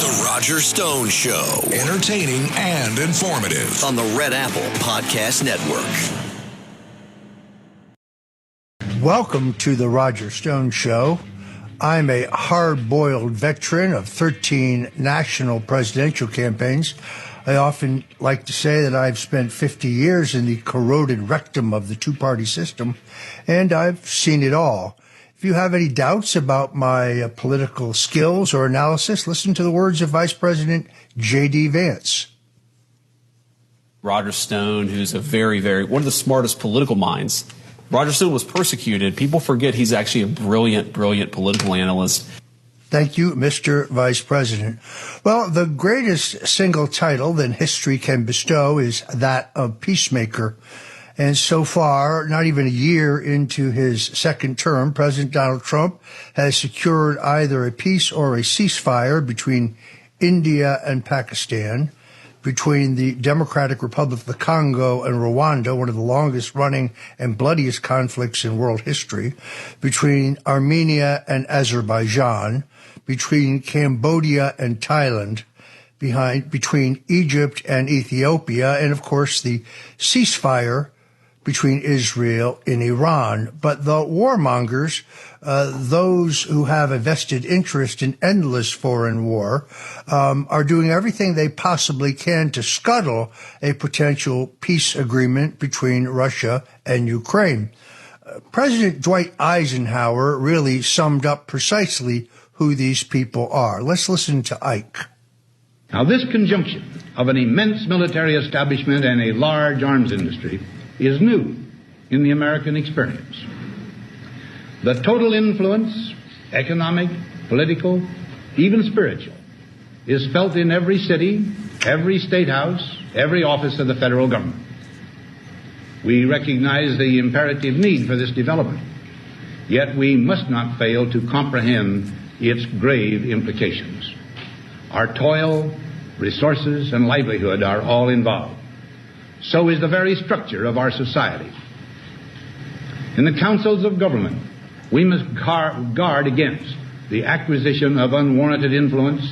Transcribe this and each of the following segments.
The Roger Stone Show. Entertaining and informative on the Red Apple Podcast Network. Welcome to The Roger Stone Show. I'm a hard-boiled veteran of 13 national presidential campaigns. I often like to say that I've spent 50 years in the corroded rectum of the two-party system, and I've seen it all. If you have any doubts about my political skills or analysis, listen to the words of Vice President J.D. Vance. Roger Stone, who's a one of the smartest political minds. Roger Stone was persecuted. People forget he's actually a brilliant political analyst. Thank you, Mr. Vice President. Well, the greatest single title that history can bestow is that of peacemaker. And so far, not even a year into his second term, President Donald Trump has secured either a peace or a ceasefire between India and Pakistan, between the Democratic Republic of the Congo and Rwanda, one of the longest running and bloodiest conflicts in world history, between Armenia and Azerbaijan, between Cambodia and Thailand, between Egypt and Ethiopia, and of course the ceasefire between Israel and Iran. But the warmongers, those who have a vested interest in endless foreign war, are doing everything they possibly can to scuttle a potential peace agreement between Russia and Ukraine. President Dwight Eisenhower really summed up precisely who these people are. Let's listen to Ike. Now, this conjunction of an immense military establishment and a large arms industry is new in the American experience. The total influence, economic, political, even spiritual, is felt in every city, every state house, every office of the federal government. We recognize the imperative need for this development, yet we must not fail to comprehend its grave implications. Our toil, resources, and livelihood are all involved. So is the very structure of our society. In the councils of government, we must guard against the acquisition of unwarranted influence,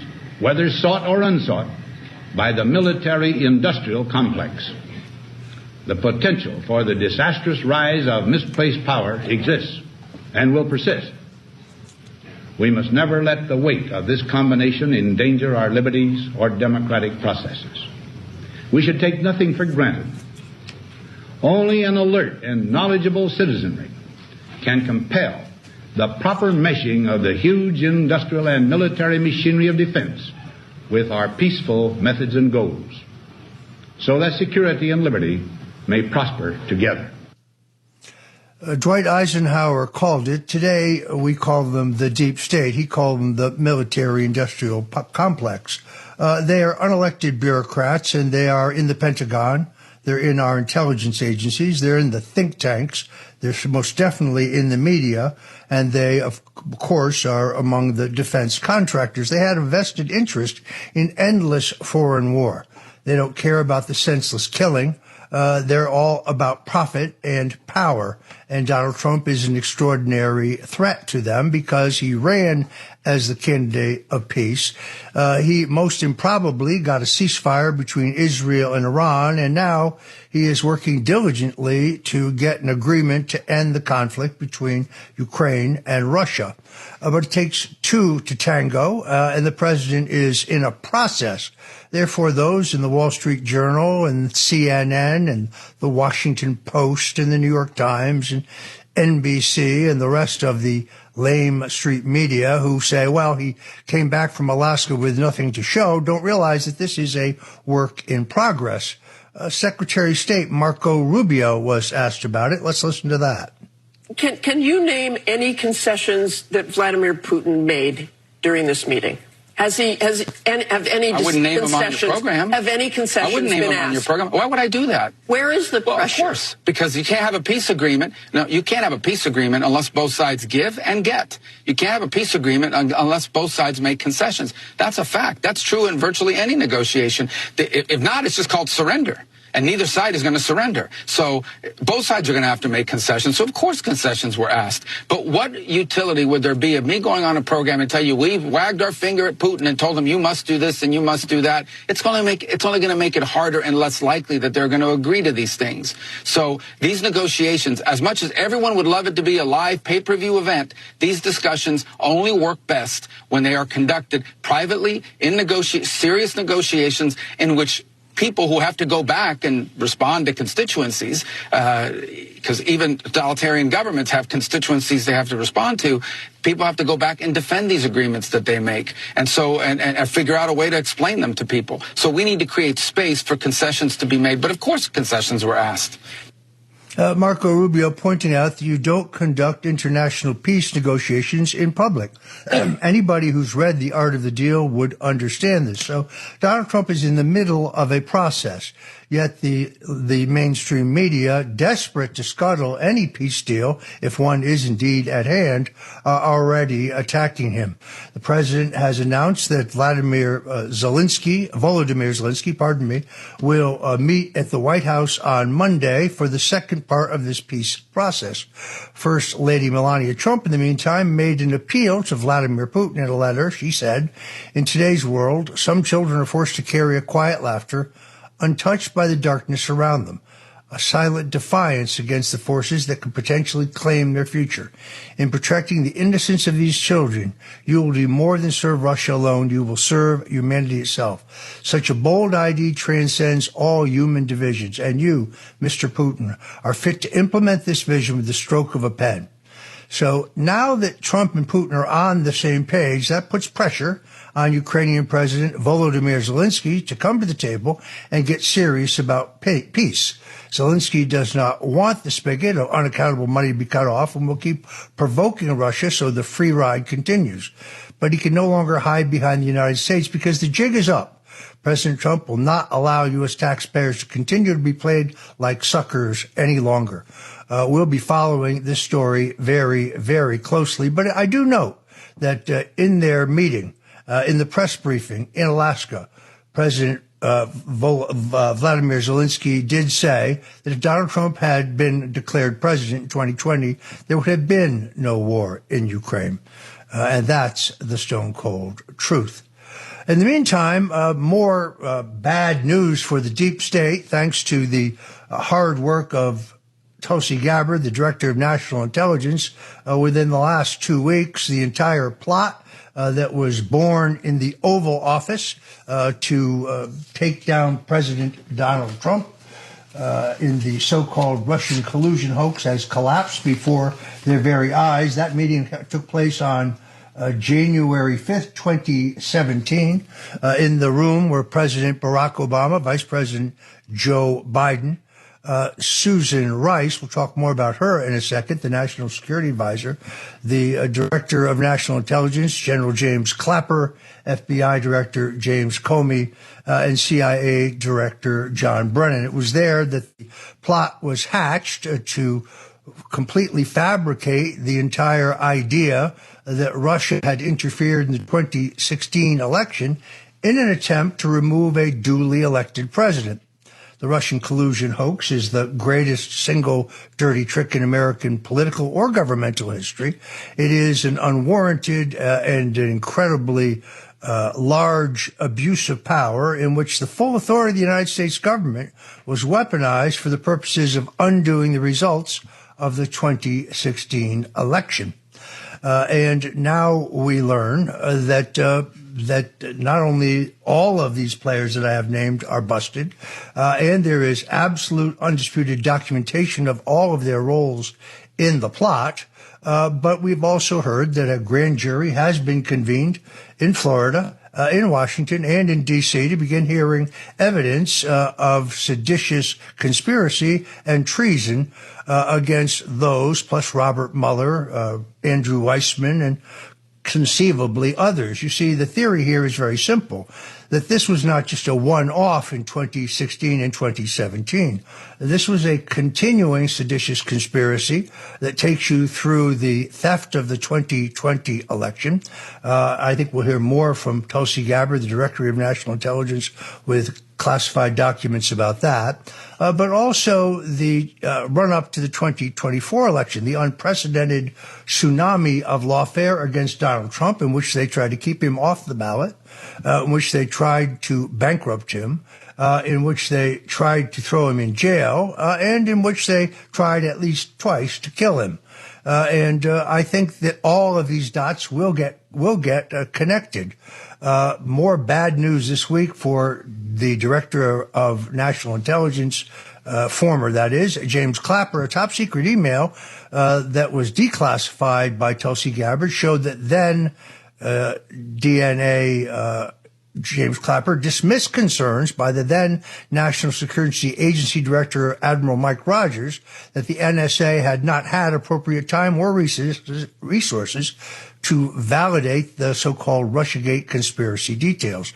whether sought or unsought, by the military-industrial complex. The potential for the disastrous rise of misplaced power exists and will persist. We must never let the weight of this combination endanger our liberties or democratic processes. We should take nothing for granted. Only an alert and knowledgeable citizenry can compel the proper meshing of the huge industrial and military machinery of defense with our peaceful methods and goals, so that security and liberty may prosper together. Dwight Eisenhower called it. Today, we call them the deep state. He called them the military-industrial complex. They are unelected bureaucrats, and they are in the Pentagon. They're in our intelligence agencies. They're in the think tanks. They're most definitely in the media. And they, of course, are among the defense contractors. They had a vested interest in endless foreign war. They don't care about the senseless killing. They're all about profit and power. And Donald Trump is an extraordinary threat to them because he ran as the candidate of peace. He most improbably got a ceasefire between Israel and Iran, and now he is working diligently to get an agreement to end the conflict between Ukraine and Russia. But it takes two to tango, and the president is in a process. Therefore, those in the Wall Street Journal and CNN and the Washington Post and the New York Times and NBC and the rest of the lame street media who say, well, he came back from Alaska with nothing to show, don't realize that this is a work in progress. Secretary of State Marco Rubio was asked about it. Let's listen to that. Can you name any concessions that Vladimir Putin made during this meeting? Have any I wouldn't name them on your program. Have any concessions I wouldn't name been them asked? on your program. Why would I do that? Where is the pressure? Well, of course, because you can't have a peace agreement. No, you can't have a peace agreement unless both sides give and get. You can't have a peace agreement unless both sides make concessions. That's a fact. That's true in virtually any negotiation. If not, it's just called surrender. and neither side is going to surrender. So both sides are going to have to make concessions. So of course concessions were asked. But what utility would there be of me going on a program and tell you we've wagged our finger at Putin and told him you must do this and you must do that? It's only going to make it harder and less likely that they're going to agree to these things. So these negotiations, as much as everyone would love it to be a live pay-per-view event, these discussions only work best when they are conducted privately in serious negotiations in which people who have to go back and respond to constituencies, because even totalitarian governments have constituencies they have to respond to, people have to go back and defend these agreements that they make, and so and figure out a way to explain them to people. So we need to create space for concessions to be made. But of course concessions were asked. Marco Rubio pointing out that you don't conduct international peace negotiations in public. Anybody who's read The Art of the Deal would understand this. So Donald Trump is in the middle of a process, yet the mainstream media, desperate to scuttle any peace deal, if one is indeed at hand, are already attacking him. The president has announced that Volodymyr Zelensky, will meet at the White House on Monday for the second part of this peace process. First Lady Melania Trump, in the meantime, made an appeal to Vladimir Putin in a letter. She said, "In today's world, some children are forced to carry a quiet laughter, untouched by the darkness around them, a silent defiance against the forces that could potentially claim their future. In protecting the innocence of these children, you will do more than serve Russia alone. You will serve humanity itself. Such a bold idea transcends all human divisions, and you, Mr. Putin, are fit to implement this vision with the stroke of a pen." So now that Trump and Putin are on the same page, that puts pressure on Ukrainian President Volodymyr Zelensky to come to the table and get serious about peace. Zelensky does not want the spigot of unaccountable money to be cut off and will keep provoking Russia so the free ride continues. But he can no longer hide behind the United States because the jig is up. President Trump will not allow U.S. taxpayers to continue to be played like suckers any longer. We'll be following this story very, very closely. But I do note that in their meeting, in the press briefing in Alaska, President Vladimir Zelensky did say that if Donald Trump had been declared president in 2020, there would have been no war in Ukraine. And that's the stone-cold truth. In the meantime, more bad news for the deep state, thanks to the hard work of Tulsi Gabbard, the director of national intelligence. Within the last 2 weeks, the entire plot that was born in the Oval Office to take down President Donald Trump in the so-called Russian collusion hoax has collapsed before their very eyes. That meeting took place on January 5th, 2017, in the room where President Barack Obama, Vice President Joe Biden, Susan Rice, we'll talk more about her in a second, the National Security Advisor, the Director of National Intelligence, General James Clapper, FBI Director James Comey, and CIA Director John Brennan. It was there that the plot was hatched to completely fabricate the entire idea that Russia had interfered in the 2016 election in an attempt to remove a duly elected president. The Russian collusion hoax is the greatest single dirty trick in American political or governmental history. It is an unwarranted and an incredibly large abuse of power in which the full authority of the United States government was weaponized for the purposes of undoing the results of the 2016 election. And now we learn that not only all of these players that I have named are busted, and there is absolute undisputed documentation of all of their roles in the plot, but we've also heard that a grand jury has been convened in Florida, in Washington, and in D.C. to begin hearing evidence of seditious conspiracy and treason against those, plus Robert Mueller, Andrew Weissman, and conceivably others. You see, the theory here is very simple, that this was not just a one-off in 2016 and 2017. This was a continuing seditious conspiracy that takes you through the theft of the 2020 election. I think we'll hear more from Tulsi Gabbard, the Director of National Intelligence, with classified documents about that, but also the run-up to the 2024 election, the unprecedented tsunami of lawfare against Donald Trump, in which they tried to keep him off the ballot, in which they tried to bankrupt him, in which they tried to throw him in jail, and in which they tried at least twice to kill him. And I think that all of these dots will get connected. More bad news this week for the Director of National Intelligence, former, that is, James Clapper. A top secret email that was declassified by Tulsi Gabbard showed that then DNA James Clapper dismissed concerns by the then National Security Agency Director, Admiral Mike Rogers, that the NSA had not had appropriate time or resources to validate the so-called Russiagate conspiracy details.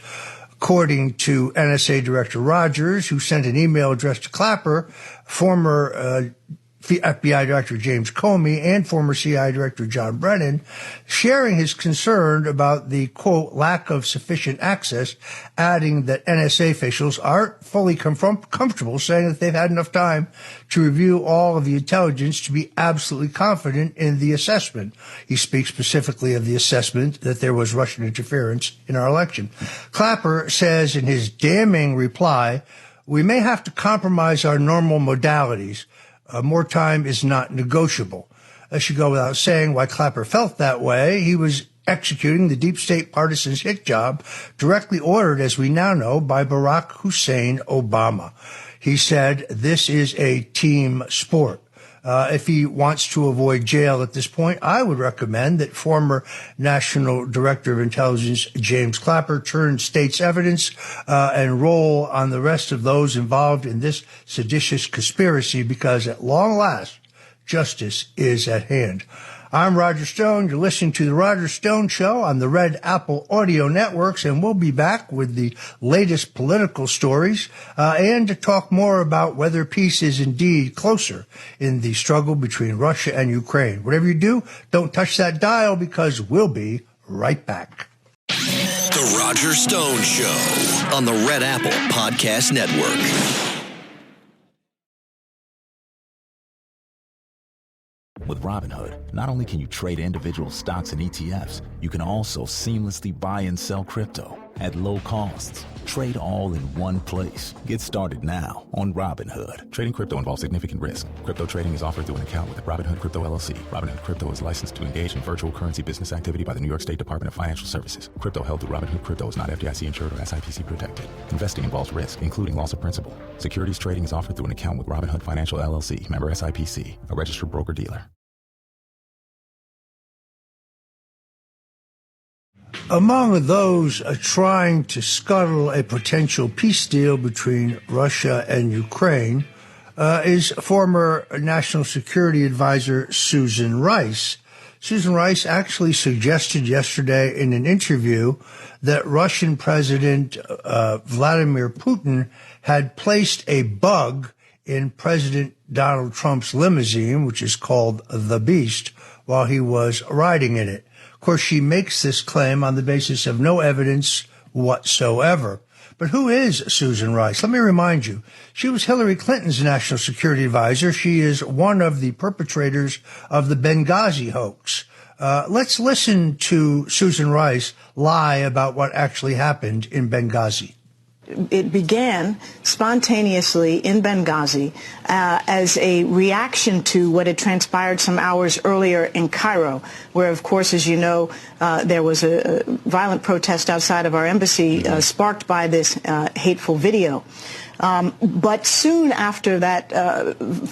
According to NSA Director Rogers, who sent an email addressed to Clapper, former FBI Director James Comey and former CIA Director John Brennan, sharing his concern about the, quote, lack of sufficient access, adding that NSA officials aren't fully comfortable saying that they've had enough time to review all of the intelligence to be absolutely confident in the assessment. He speaks specifically of the assessment that there was Russian interference in our election. Clapper says in his damning reply, "We may have to compromise our normal modalities. More time is not negotiable." It should go without saying why Clapper felt that way. He was executing the deep state partisans' hit job directly ordered, as we now know, by Barack Hussein Obama. He said, "This is a team sport." If he wants to avoid jail at this point, I would recommend that former National Director of Intelligence James Clapper turn state's evidence and roll on the rest of those involved in this seditious conspiracy, because at long last, justice is at hand. I'm Roger Stone. You're listening to The Roger Stone Show on the Red Apple Audio Networks, and we'll be back with the latest political stories and to talk more about whether peace is indeed closer in the struggle between Russia and Ukraine. Whatever you do, don't touch that dial, because we'll be right back. The Roger Stone Show on the Red Apple Podcast Network. With Robinhood, not only can you trade individual stocks and ETFs, you can also seamlessly buy and sell crypto at low costs. Trade all in one place. Get started now on Robinhood. Trading crypto involves significant risk. Crypto trading is offered through an account with Robinhood Crypto LLC. Robinhood Crypto is licensed to engage in virtual currency business activity by the New York State Department of Financial Services. Crypto held through Robinhood Crypto is not FDIC insured or SIPC protected. Investing involves risk, including loss of principal. Securities trading is offered through an account with Robinhood Financial LLC, member SIPC, a registered broker-dealer. Among those trying to scuttle a potential peace deal between Russia and Ukraine is former National Security Advisor Susan Rice. Susan Rice actually suggested yesterday in an interview that Russian President Vladimir Putin had placed a bug in President Donald Trump's limousine, which is called the Beast, while he was riding in it. Of course, she makes this claim on the basis of no evidence whatsoever. But who is Susan Rice? Let me remind you, she was Hillary Clinton's national security advisor. She is one of the perpetrators of the Benghazi hoax. Let's listen to Susan Rice lie about what actually happened in Benghazi. It began spontaneously in Benghazi as a reaction to what had transpired some hours earlier in Cairo, where, of course, as you know, there was a violent protest outside of our embassy sparked by this hateful video. But soon after that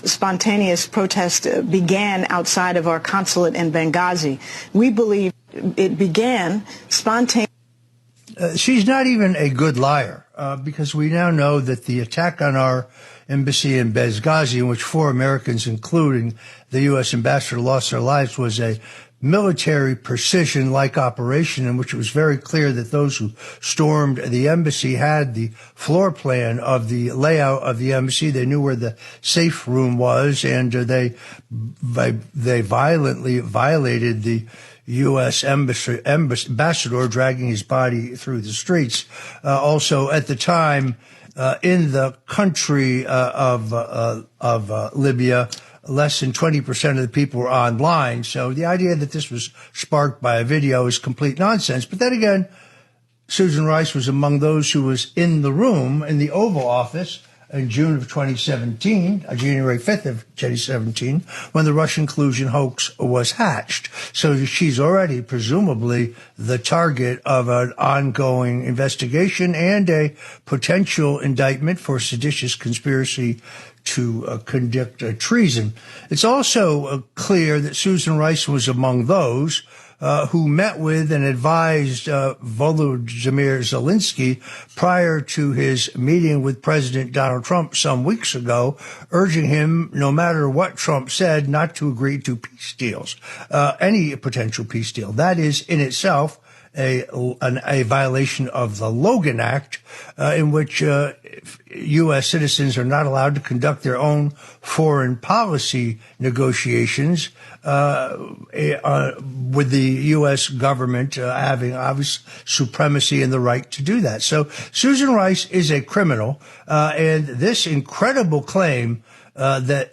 spontaneous protest began outside of our consulate in Benghazi, we believe it began spontaneously. She's not even a good liar, because we now know that the attack on our embassy in Benghazi, in which 4 Americans, including the U.S. ambassador, lost their lives, was a military precision-like operation in which it was very clear that those who stormed the embassy had the floor plan of the layout of the embassy. They knew where the safe room was, and they violently violated the U.S. ambassador dragging his body through the streets. Also, at the time, in the country of Libya, less than 20% of the people were online. So the idea that this was sparked by a video is complete nonsense. But then again, Susan Rice was among those who was in the room in the Oval Office in June of 2017, January 5th of 2017, when the Russian collusion hoax was hatched. So she's already presumably the target of an ongoing investigation and a potential indictment for seditious conspiracy to conduct treason. It's also clear that Susan Rice was among those who met with and advised Volodymyr Zelensky prior to his meeting with President Donald Trump some weeks ago, urging him, no matter what Trump said, not to agree to peace deals, any potential peace deal. That is in itself a violation of the Logan Act, in which U.S. citizens are not allowed to conduct their own foreign policy negotiations with the U.S. government having obvious supremacy and the right to do that. So Susan Rice is a criminal, and this incredible claim that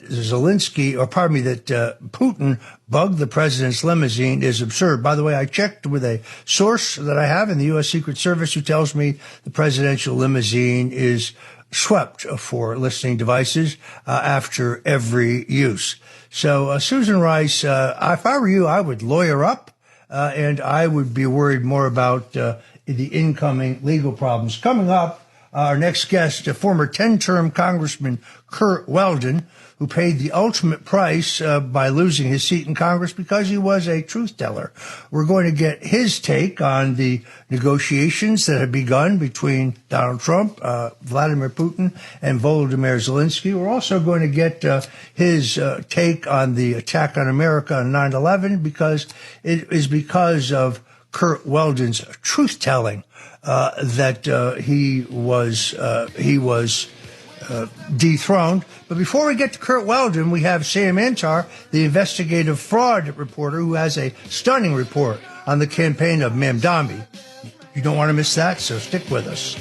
Putin bugged the president's limousine is absurd. By the way, I checked with a source that I have in the U.S. Secret Service who tells me the presidential limousine is swept for listening devices after every use. So Susan Rice, if I were you, I would lawyer up, and I would be worried more about the incoming legal problems. Coming up, our next guest, a former 10-term Congressman Curt Weldon, who paid the ultimate price by losing his seat in Congress because he was a truth teller. We're going to get his take on the negotiations that have begun between Donald Trump, Vladimir Putin, and Volodymyr Zelensky. We're also going to get his take on the attack on America on 9/11, because it is because of Curt Weldon's truth telling that he was dethroned. But before we get to Curt Weldon, we have Sam Antar, the investigative fraud reporter, who has a stunning report on the campaign of Mamdani. You don't want to miss that, so stick with us.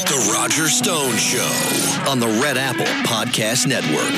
The Roger Stone Show on the Red Apple Podcast Network.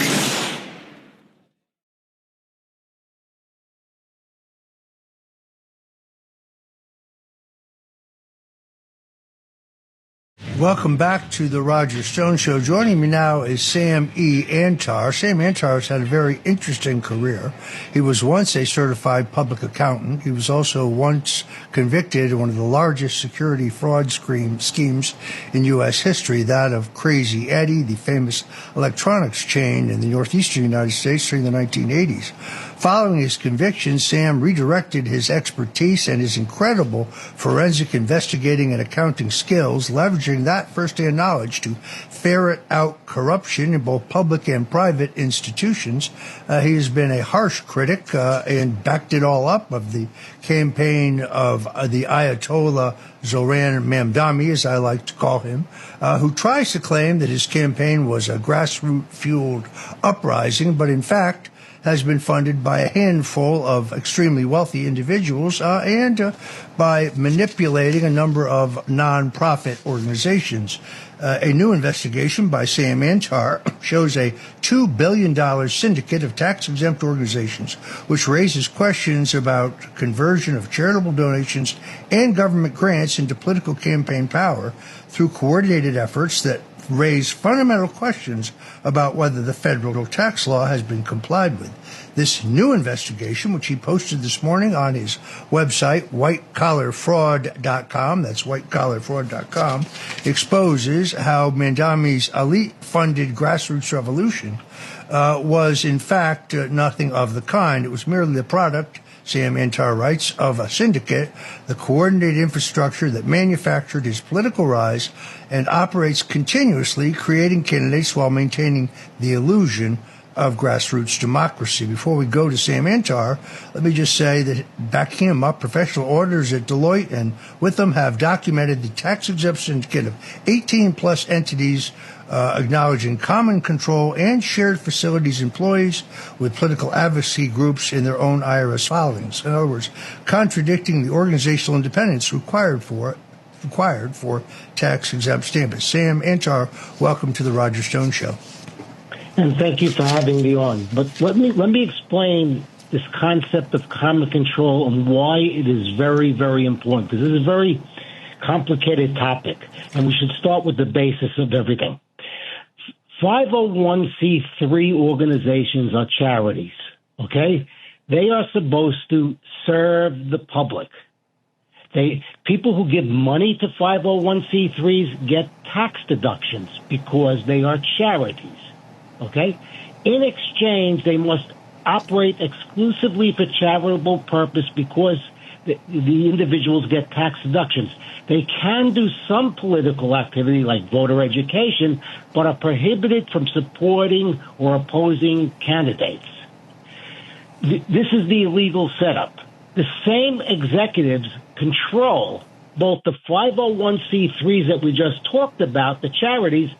Welcome back to the Roger Stone Show. Joining me now is Sam E. Antar. Sam Antar has had a very interesting career. He was once a certified public accountant. He was also once convicted of one of the largest security fraud schemes in U.S. history, that of Crazy Eddie, the famous electronics chain in the northeastern United States during the 1980s. Following his conviction, Sam redirected his expertise and his incredible forensic investigating and accounting skills, leveraging that first-hand knowledge to ferret out corruption in both public and private institutions. He has been a harsh critic and backed it all up of the campaign of the Ayatollah Zoran Mamdani, as I like to call him, who tries to claim that his campaign was a grassroots-fueled uprising, but in fact has been funded by a handful of extremely wealthy individuals and by manipulating a number of nonprofit organizations. A new investigation by Sam Antar shows a $2 billion syndicate of tax-exempt organizations, which raises questions about conversion of charitable donations and government grants into political campaign power through coordinated efforts that raise fundamental questions about whether the federal tax law has been complied with. This new investigation, which he posted this morning on his website, whitecollarfraud.com, that's whitecollarfraud.com, exposes how Mamdani's elite-funded grassroots revolution was, in fact, nothing of the kind. It was merely the product, Sam Antar writes, of a syndicate, the coordinated infrastructure that manufactured his political rise and operates continuously, creating candidates while maintaining the illusion of grassroots democracy. Before we go to Sam Antar, let me just say that backing him up, professional auditors at Deloitte and with them have documented the tax-exempt syndicate of 18-plus entities acknowledging common control and shared facilities employees with political advocacy groups in their own IRS filings. In other words, contradicting the organizational independence required for tax-exempt status. Sam Antar, welcome to the Roger Stone Show. And thank you for having me on. But let me explain this concept of common control and why it is very, very important, because this is a very complicated topic, and we should start with the basis of everything. 501c3 organizations are charities, okay? They are supposed to serve the public. People who give money to 501c3s get tax deductions because they are charities, okay? In exchange, they must operate exclusively for charitable purpose because the individuals get tax deductions. They can do some political activity like voter education, but are prohibited from supporting or opposing candidates. This is the illegal setup. The same executives control both the 501c3s that we just talked about, the charities,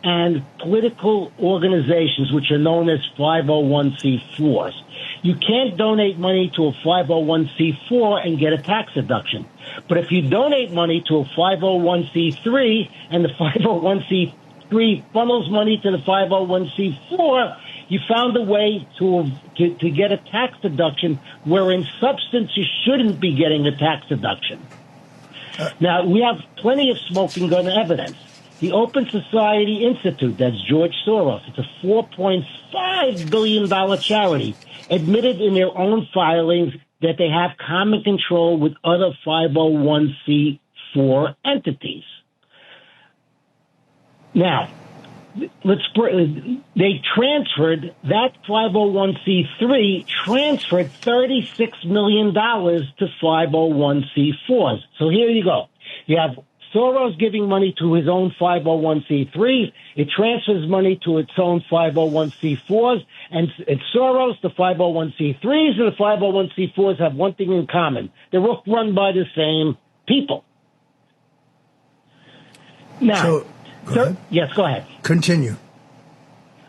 and political organizations, which are known as 501c4s. You can't donate money to a 501c4 and get a tax deduction. But if you donate money to a 501c3 and the 501c3 funnels money to the 501c4, you found a way to get a tax deduction where in substance you shouldn't be getting a tax deduction. Now, we have plenty of smoking gun evidence. The Open Society Institute, that's George Soros, it's a $4.5 billion charity, admitted in their own filings that they have common control with other 501c4 entities. Now, they transferred, that 501c3 transferred $36 million to 501c4s. So here you go. You have Soros giving money to his own 501c3s. It transfers money to its own 501c4s. And Soros, the 501c3s, and the 501c4s have one thing in common. They're all run by the same people. Now, yes, go ahead. Continue.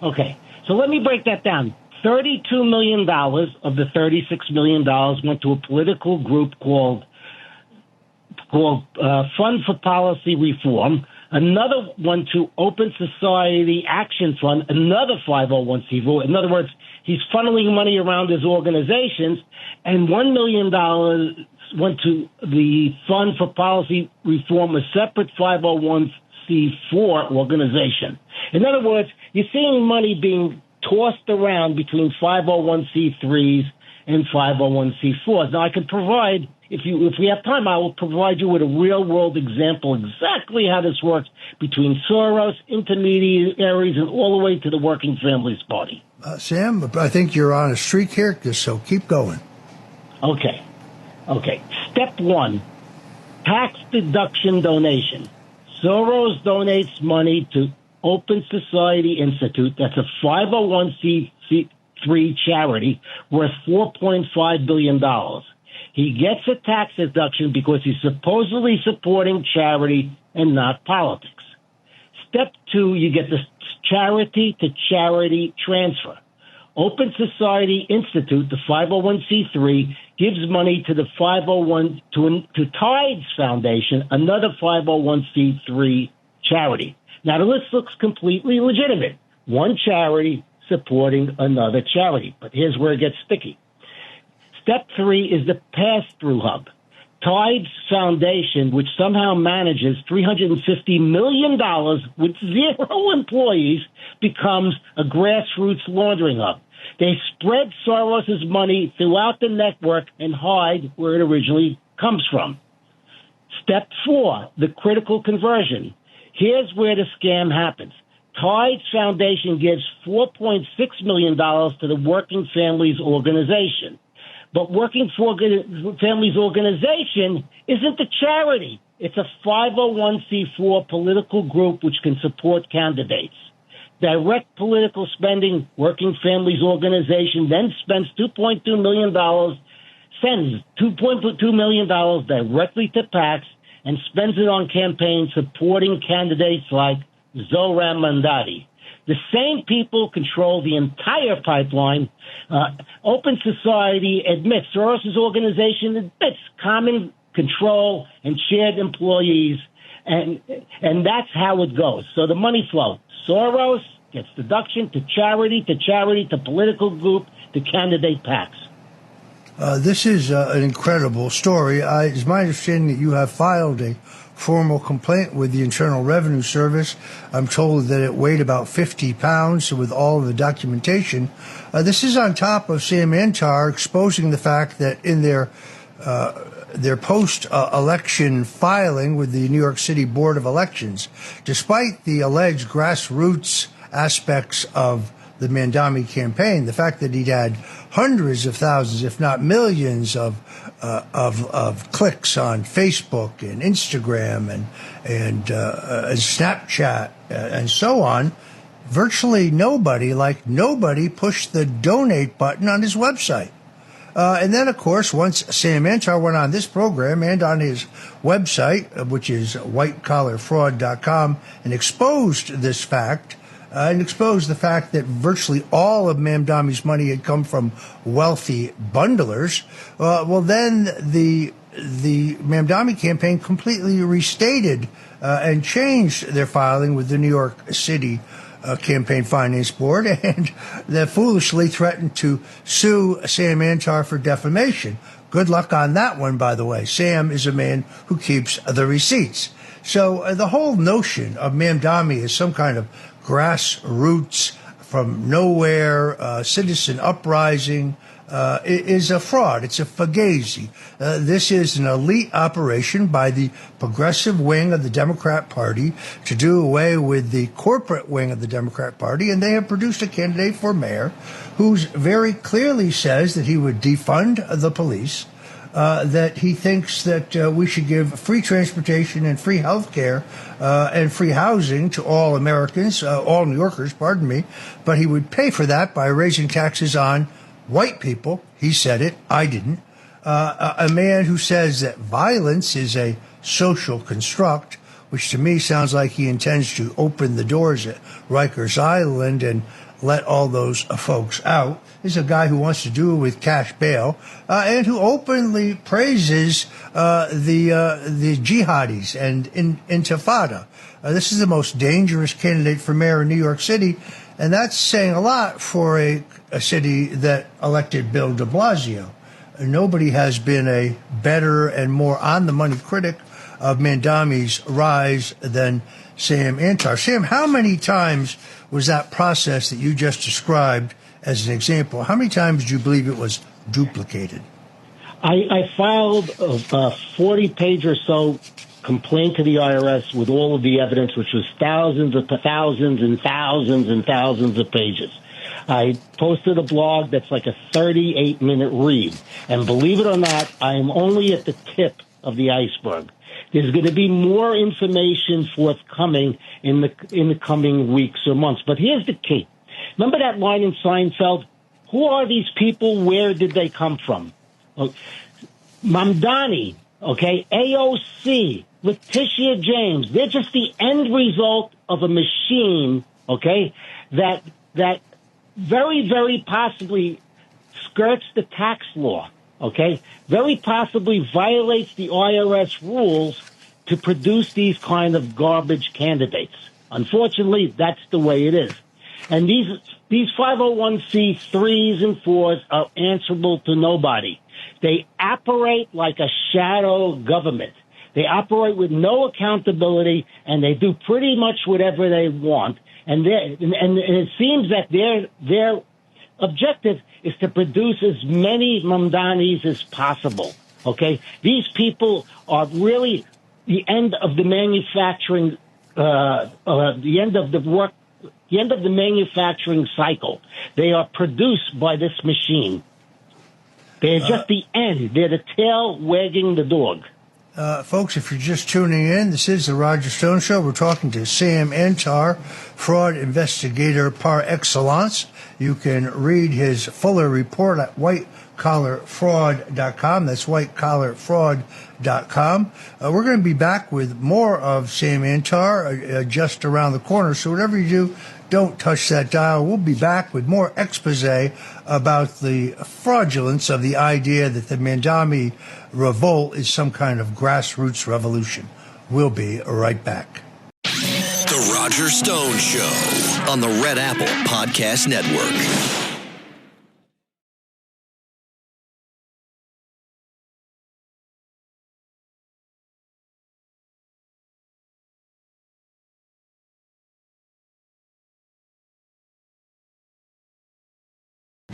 Okay. So let me break that down. $32 million of the $36 million went to a political group called Fund for Policy Reform, another one to Open Society Action Fund, another 501c4. In other words, he's funneling money around his organizations, and $1 million went to the Fund for Policy Reform, a separate 501c4 organization. In other words, you're seeing money being tossed around between 501c3s and 501c4s. Now, I can provide, if we have time, I will provide you with a real-world example exactly how this works between Soros, intermediaries, and all the way to the Working Families Party. Sam, I think you're on a streak here, so keep going. Okay. Step one, tax deduction donation. Soros donates money to Open Society Institute. That's a 501c3 charity worth $4.5 billion. He gets a tax deduction because he's supposedly supporting charity and not politics. Step two, you get the charity-to-charity transfer. Open Society Institute, the 501c3, gives money to the 501 to Tides Foundation, another 501c3 charity. Now, the list looks completely legitimate. One charity supporting another charity. But here's where it gets sticky. Step three is the pass-through hub. Tides Foundation, which somehow manages $350 million with 0 employees, becomes a grassroots laundering hub. They spread Soros' money throughout the network and hide where it originally comes from. Step four, the critical conversion. Here's where the scam happens. Tides Foundation gives $4.6 million to the Working Families Organization. But Working Families Organization isn't a charity. It's a 501c4 political group which can support candidates. direct political spending, Working Families Organization then spends $2.2 million, sends $2.2 million directly to PACs and spends it on campaigns supporting candidates like Zohran Mamdani. The same people control the entire pipeline. Open Society admits, Soros' organization admits common control and shared employees, and that's how it goes. So the money flow. Soros gets deduction to charity, to political group, to candidate PACs. This is an incredible story. It's my understanding that you have filed a formal complaint with the Internal Revenue Service. I'm told that it weighed about 50 pounds with all of the documentation. This is on top of Sam Antar exposing the fact that in their post-election filing with the New York City Board of Elections, despite the alleged grassroots aspects of the Mamdani campaign, the fact that he'd had hundreds of thousands, if not millions, of clicks on Facebook and Instagram and Snapchat and so on, virtually nobody pushed the donate button on his website. And then, of course, once Sam Antar went on this program and on his website, which is whitecollarfraud.com, and exposed this fact, and exposed the fact that virtually all of Mamdani's money had come from wealthy bundlers, well, then the Mamdani campaign completely restated and changed their filing with the New York City Campaign Finance Board, and they foolishly threatened to sue Sam Antar for defamation. Good luck on that one, by the way. Sam is a man who keeps the receipts. So the whole notion of Mamdani as some kind of grassroots, from nowhere, citizen uprising, is a fraud. It's a fugazi. This is an elite operation by the progressive wing of the Democrat Party to do away with the corporate wing of the Democrat Party, and they have produced a candidate for mayor who very clearly says that he would defund the police, that he thinks that we should give free transportation and free health care and free housing to all Americans, all New Yorkers, pardon me, but he would pay for that by raising taxes on white people. He said it, I didn't. A man who says that violence is a social construct, which to me sounds like he intends to open the doors at Rikers Island and let all those folks out. This is a guy who wants to do it with cash bail, and who openly praises the jihadis and Intifada. This is the most dangerous candidate for mayor in New York City, and that's saying a lot for a city that elected Bill de Blasio. Nobody has been a better and more on-the-money critic of Mamdani's rise than Sam Antar. Sam, how many times was that process that you just described as an example, how many times do you believe it was duplicated? I filed a 40-page or so complaint to the IRS with all of the evidence, which was thousands and thousands of pages. I posted a blog that's like a 38-minute read. And believe it or not, I am only at the tip of the iceberg. There's going to be more information forthcoming in the coming weeks or months. But here's the key. Remember that line in Seinfeld? Who are these people? Where did they come from? Mamdani, okay, AOC, Letitia James. They're just the end result of a machine, okay, that very, very possibly skirts the tax law, okay, very possibly violates the IRS rules to produce these kind of garbage candidates. Unfortunately, that's the way it is. And these 501c3s and 4s are answerable to nobody. They operate like a shadow government. They operate with no accountability, and they do pretty much whatever they want. And it seems that their objective is to produce as many Mamdanis as possible. Okay, these people are really the end of the manufacturing, the end of the manufacturing cycle. They are produced by this machine. They're just the end. They're the tail wagging the dog. Folks, if you're just tuning in, this is the Roger Stone Show. We're talking to Sam Antar, fraud investigator par excellence. You can read his fuller report at whitecollarfraud.com. That's whitecollarfraud.com. We're going to be back with more of Sam Antar just around the corner. So whatever you do, don't touch that dial. We'll be back with more expose about the fraudulence of the idea that the Mamdani revolt is some kind of grassroots revolution. We'll be right back. The Roger Stone Show on the Red Apple Podcast Network.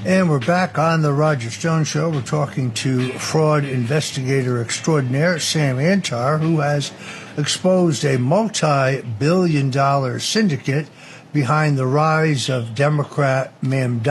And we're back on the Roger Stone Show. We're talking to fraud investigator extraordinaire Sam Antar, who has exposed a multi-billion-dollar syndicate behind the rise of Democrat Zoran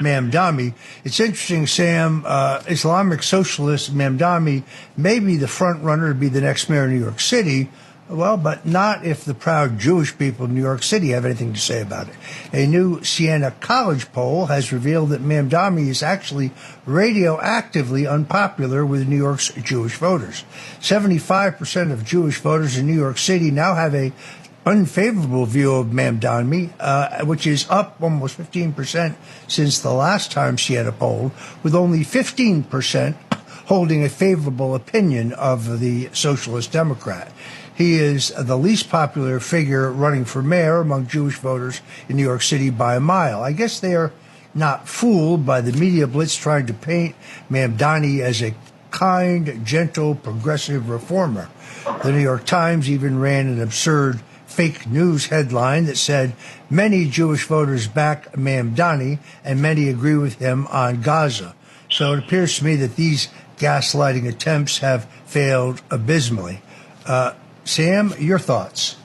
Mamdani. It's interesting, Sam. Islamic socialist Mamdani may be the front runner to be the next mayor of New York City. Well, but not if the proud Jewish people of New York City have anything to say about it. A new Siena College poll has revealed that Mamdani is actually radioactively unpopular with New York's Jewish voters. 75% of Jewish voters in New York City now have a unfavorable view of Mamdani, which is up almost 15% since the last time she had a poll, with only 15% holding a favorable opinion of the Socialist Democrat. He is the least popular figure running for mayor among Jewish voters in New York City by a mile. I guess they are not fooled by the media blitz trying to paint Mamdani as a kind, gentle, progressive reformer. The New York Times even ran an absurd fake news headline that said, many Jewish voters back Mamdani and many agree with him on Gaza. So it appears to me that these gaslighting attempts have failed abysmally. Sam, your thoughts?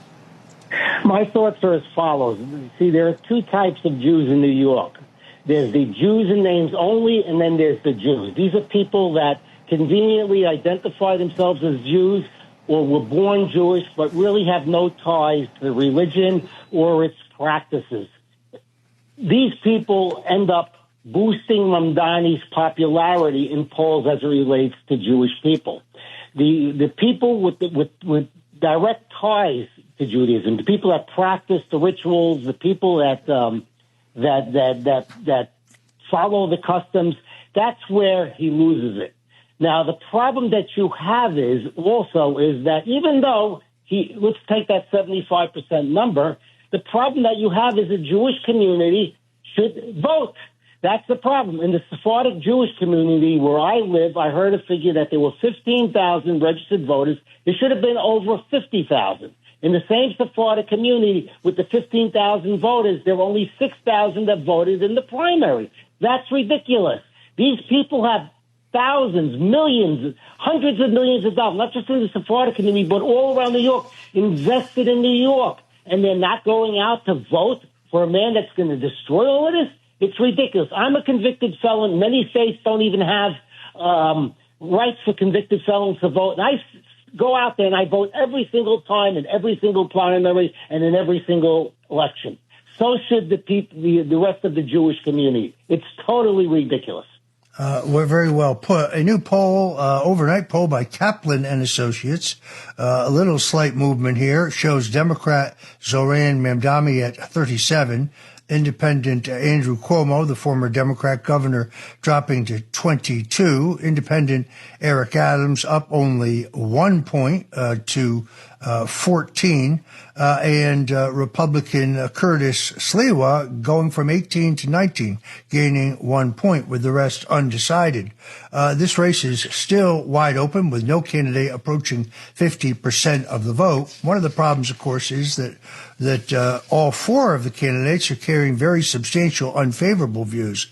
My thoughts are as follows. See, there are two types of Jews in New York. There's the Jews in names only, and then there's the Jews. These are people that conveniently identify themselves as Jews or were born Jewish, but really have no ties to the religion or its practices. These people end up boosting Mamdani's popularity in polls as it relates to Jewish people. The people with direct ties to Judaism, the people that practice the rituals, the people that follow the customs, that's where he loses it. Now, the problem that you have is that even though let's take that 75% number, the problem that you have is the Jewish community should vote. That's the problem. In the Sephardic Jewish community where I live, I heard a figure that there were 15,000 registered voters. There should have been over 50,000. In the same Sephardic community with the 15,000 voters, there were only 6,000 that voted in the primary. That's ridiculous. These people have thousands, millions, hundreds of millions of dollars, not just in the Sephardic community, but all around New York, invested in New York. And they're not going out to vote for a man that's going to destroy all of this? It's ridiculous. I'm a convicted felon. Many states don't even have rights for convicted felons to vote. And I go out there and I vote every single time in every single primary and in every single election. So should the rest of the Jewish community. It's totally ridiculous. We're very well put. A new poll, overnight poll by Kaplan and Associates, a little slight movement here, shows Democrat Zoran Mamdani at 37. Independent Andrew Cuomo, the former Democrat governor, dropping to 22. Independent Eric Adams up only 1 point to 14. And Republican Curtis Sliwa going from 18 to 19, gaining 1 point, with the rest undecided. This race is still wide open, with no candidate approaching 50% of the vote. One of the problems, of course, is that all four of the candidates are carrying very substantial unfavorable views.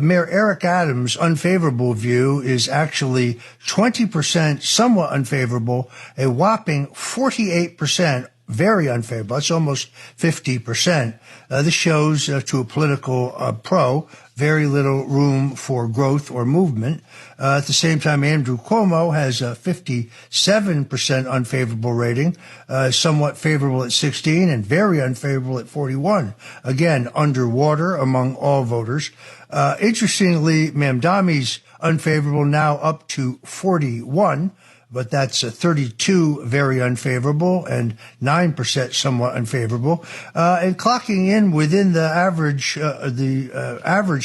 Mayor Eric Adams' unfavorable view is actually 20% somewhat unfavorable, a whopping 48% very unfavorable. That's almost 50%. This shows to a political pro very little room for growth or movement. At the same time, Andrew Cuomo has a 57% unfavorable rating, somewhat favorable at 16 and very unfavorable at 41. Again, underwater among all voters. Interestingly, Mamdani's unfavorable now up to 41. But that's 32 very unfavorable and 9% somewhat unfavorable. And clocking in within the average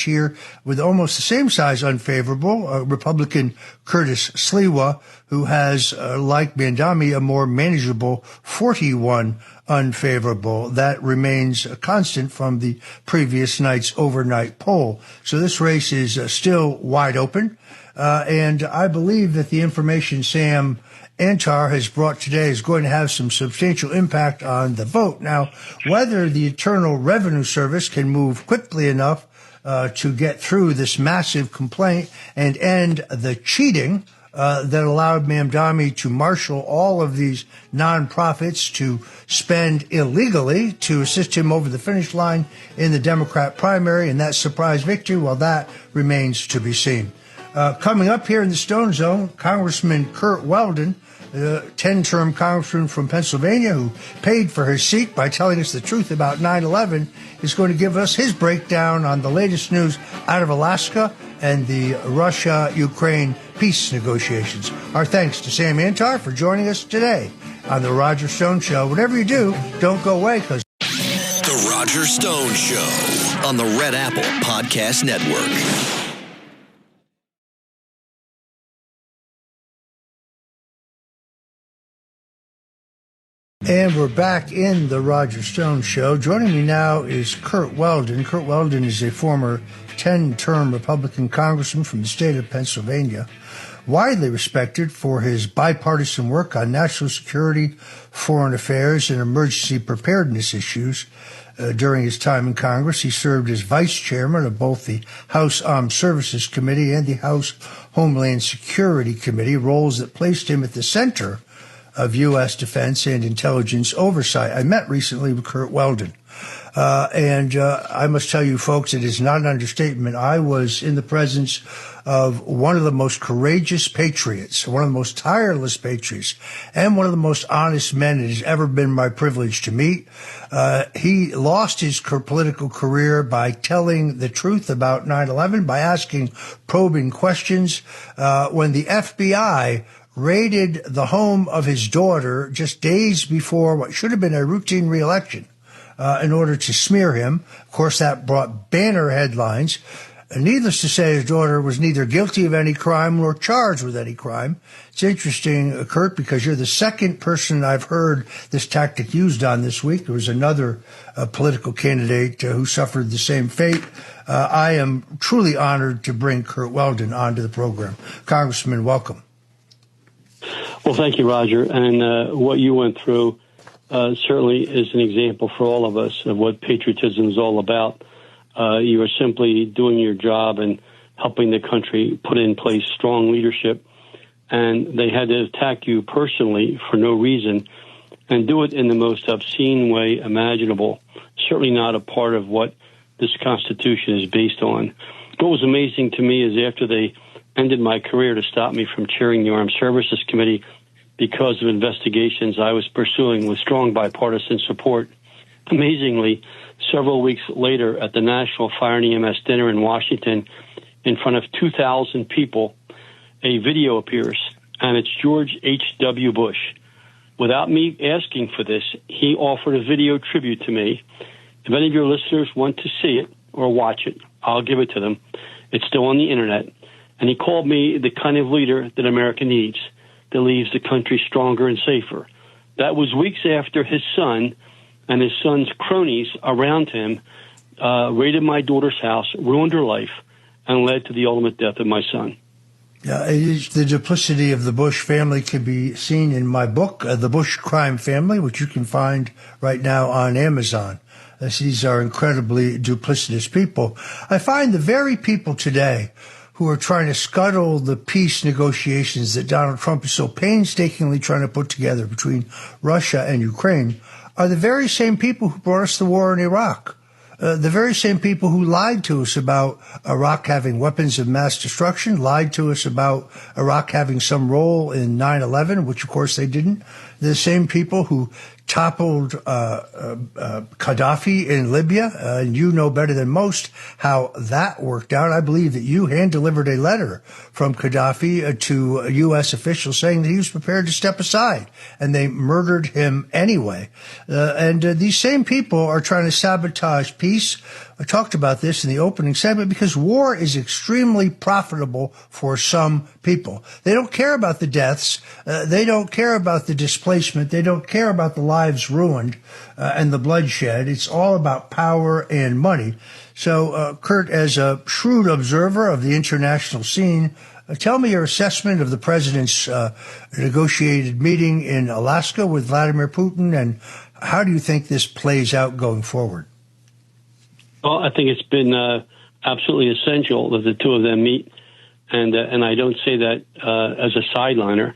here with almost the same size unfavorable, Republican Curtis Sliwa, who has, like Mamdani, a more manageable 41 unfavorable. That remains a constant from the previous night's overnight poll. So this race is still wide open. And I believe that the information Sam Antar has brought today is going to have some substantial impact on the vote. Now, whether the Internal Revenue Service can move quickly enough to get through this massive complaint and end the cheating that allowed Mamdani to marshal all of these nonprofits to spend illegally to assist him over the finish line in the Democrat primary and that surprise victory, well, that remains to be seen. Coming up here in the Stone Zone, Congressman Curt Weldon, 10-term congressman from Pennsylvania who paid for his seat by telling us the truth about 9/11, is going to give us his breakdown on the latest news out of Alaska and the Russia-Ukraine peace negotiations. Our thanks to Sam Antar for joining us today on The Roger Stone Show. Whatever you do, don't go away because The Roger Stone Show on the Red Apple Podcast Network. And we're back in the Roger Stone Show. Joining me now is Curt Weldon. Curt Weldon is a former 10-term Republican congressman from the state of Pennsylvania, widely respected for his bipartisan work on national security, foreign affairs, and emergency preparedness issues. During his time in Congress, he served as vice chairman of both the House Armed Services Committee and the House Homeland Security Committee, roles that placed him at the center of U.S. defense and intelligence oversight. I met recently with Curt Weldon. And I must tell you, folks, it is not an understatement. I was in the presence of one of the most courageous patriots, one of the most tireless patriots, and one of the most honest men it has ever been my privilege to meet. He lost his political career by telling the truth about 9/11, by asking probing questions. When the FBI raided the home of his daughter just days before what should have been a routine re-election in order to smear him. Of course, that brought banner headlines. Needless to say, his daughter was neither guilty of any crime nor charged with any crime. It's interesting, Curt, because you're the second person I've heard this tactic used on this week. There was another political candidate who suffered the same fate. I am truly honored to bring Curt Weldon onto the program. Congressman, welcome. Well, thank you, Roger. And what you went through certainly is an example for all of us of what patriotism is all about. You are simply doing your job and helping the country put in place strong leadership. And they had to attack you personally for no reason and do it in the most obscene way imaginable. Certainly not a part of what this Constitution is based on. What was amazing to me is after they ended my career to stop me from chairing the Armed Services Committee because of investigations I was pursuing with strong bipartisan support. Amazingly, several weeks later at the National Fire and EMS dinner in Washington, in front of 2,000 people, a video appears, and it's George H.W. Bush. Without me asking for this, he offered a video tribute to me. If any of your listeners want to see it or watch it, I'll give it to them. It's still on the internet. And he called me the kind of leader that America needs, that leaves the country stronger and safer. That was weeks after his son and his son's cronies around him raided my daughter's house, ruined her life, and led to the ultimate death of my son. The duplicity of the Bush family can be seen in my book, The Bush Crime Family, which you can find right now on Amazon. These are incredibly duplicitous people. I find the very people today who are trying to scuttle the peace negotiations that Donald Trump is so painstakingly trying to put together between Russia and Ukraine are the very same people who brought us the war in Iraq. The very same people who lied to us about Iraq having weapons of mass destruction, lied to us about Iraq having some role in 9/11, which of course they didn't. The same people who toppled Gaddafi in Libya. And you know better than most how that worked out. I believe that you hand-delivered a letter from Gaddafi to U.S. officials saying that he was prepared to step aside, and they murdered him anyway. And these same people are trying to sabotage peace. I talked about this in the opening segment because war is extremely profitable for some people. They don't care about the deaths. They don't care about the displacement. They don't care about the lives ruined and the bloodshed. It's all about power and money. So, Kurt, as a shrewd observer of the international scene, tell me your assessment of the president's negotiated meeting in Alaska with Vladimir Putin, and how do you think this plays out going forward? Well, I think it's been absolutely essential that the two of them meet, and I don't say that as a sideliner.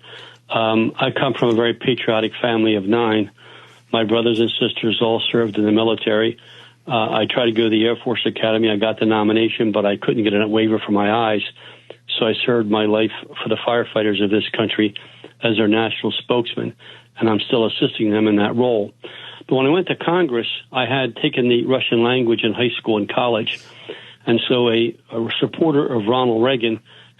I come from a very patriotic family of 9. My brothers and sisters all served in the military. I tried to go to the Air Force Academy. I got the nomination, but I couldn't get a waiver for my eyes, so I served my life for the firefighters of this country as their national spokesman, and I'm still assisting them in that role. But when I went to Congress, I had taken the Russian language in high school and college. And so a supporter of Ronald Reagan,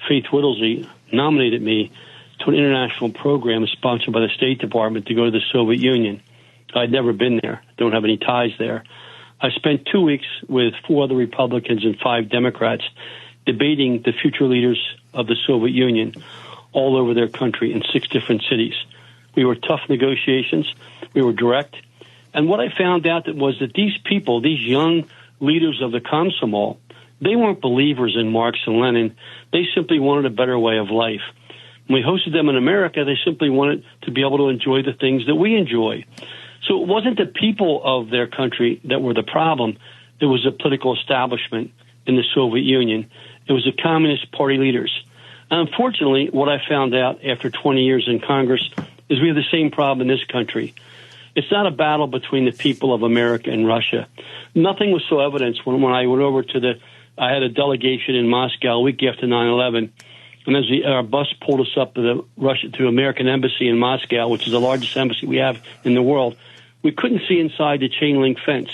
Faith Whittlesey, nominated me to an international program sponsored by the State Department to go to the Soviet Union. I'd never been there, don't have any ties there. I spent 2 weeks with 4 other Republicans and 5 Democrats debating the future leaders of the Soviet Union all over their country in 6 different cities. We were tough negotiations. We were direct. And what I found out was that these people, these young leaders of the Komsomol, they weren't believers in Marx and Lenin. They simply wanted a better way of life. When we hosted them in America, they simply wanted to be able to enjoy the things that we enjoy. So it wasn't the people of their country that were the problem. It was the political establishment in the Soviet Union. It was the Communist Party leaders. And unfortunately, what I found out after 20 years in Congress is we have the same problem in this country. It's not a battle between the people of America and Russia. Nothing was so evident when I went over to I had a delegation in Moscow a week after 9/11, and as our bus pulled us up to the American Embassy in Moscow, which is the largest embassy we have in the world, we couldn't see inside the chain link fence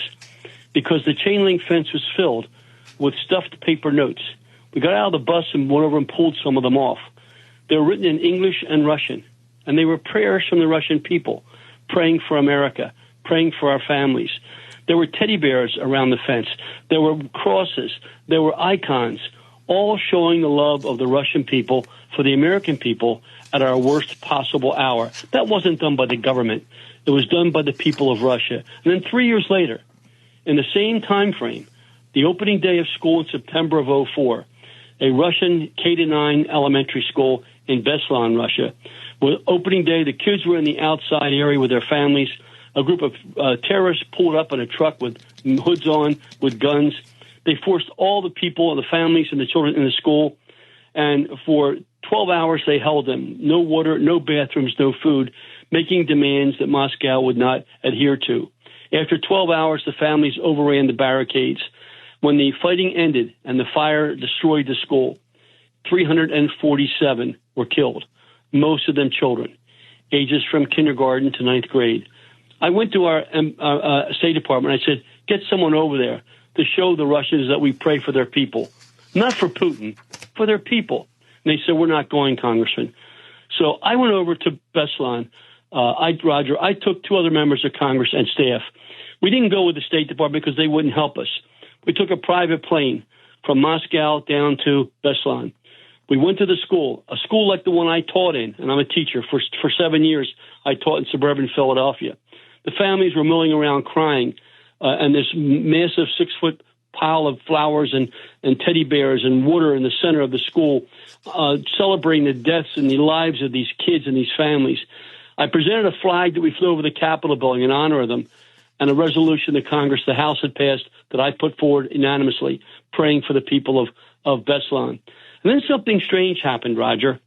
because the chain link fence was filled with stuffed paper notes. We got out of the bus and went over and pulled some of them off. They were written in English and Russian, and they were prayers from the Russian people, praying for America, praying for our families. There were teddy bears around the fence. There were crosses. There were icons, all showing the love of the Russian people for the American people at our worst possible hour. That wasn't done by the government. It was done by the people of Russia. And then 3 years later, in the same time frame, the opening day of school in September of 2004, a Russian K-9 elementary school in Beslan, Russia, with opening day, the kids were in the outside area with their families. A group of terrorists pulled up in a truck with hoods on, with guns. They forced all the people, the families, and the children in the school. And for 12 hours, they held them. No water, no bathrooms, no food, making demands that Moscow would not adhere to. After 12 hours, the families overran the barricades. When the fighting ended and the fire destroyed the school, 347 were killed, most of them children, ages from kindergarten to 9th grade. I went to our State Department. I said, get someone over there to show the Russians that we pray for their people, not for Putin, for their people. And they said, we're not going, Congressman. So I went over to Beslan. Roger, I took 2 other members of Congress and staff. We didn't go with the State Department because they wouldn't help us. We took a private plane from Moscow down to Beslan. We went to the school, a school like the one I taught in, and I'm a teacher. For 7 years, I taught in suburban Philadelphia. The families were milling around crying, and this massive 6-foot pile of flowers and teddy bears and water in the center of the school, celebrating the deaths and the lives of these kids and these families. I presented a flag that we flew over the Capitol building in honor of them, and a resolution that Congress, the House, had passed that I put forward unanimously, praying for the people of Beslan. And then something strange happened, Roger.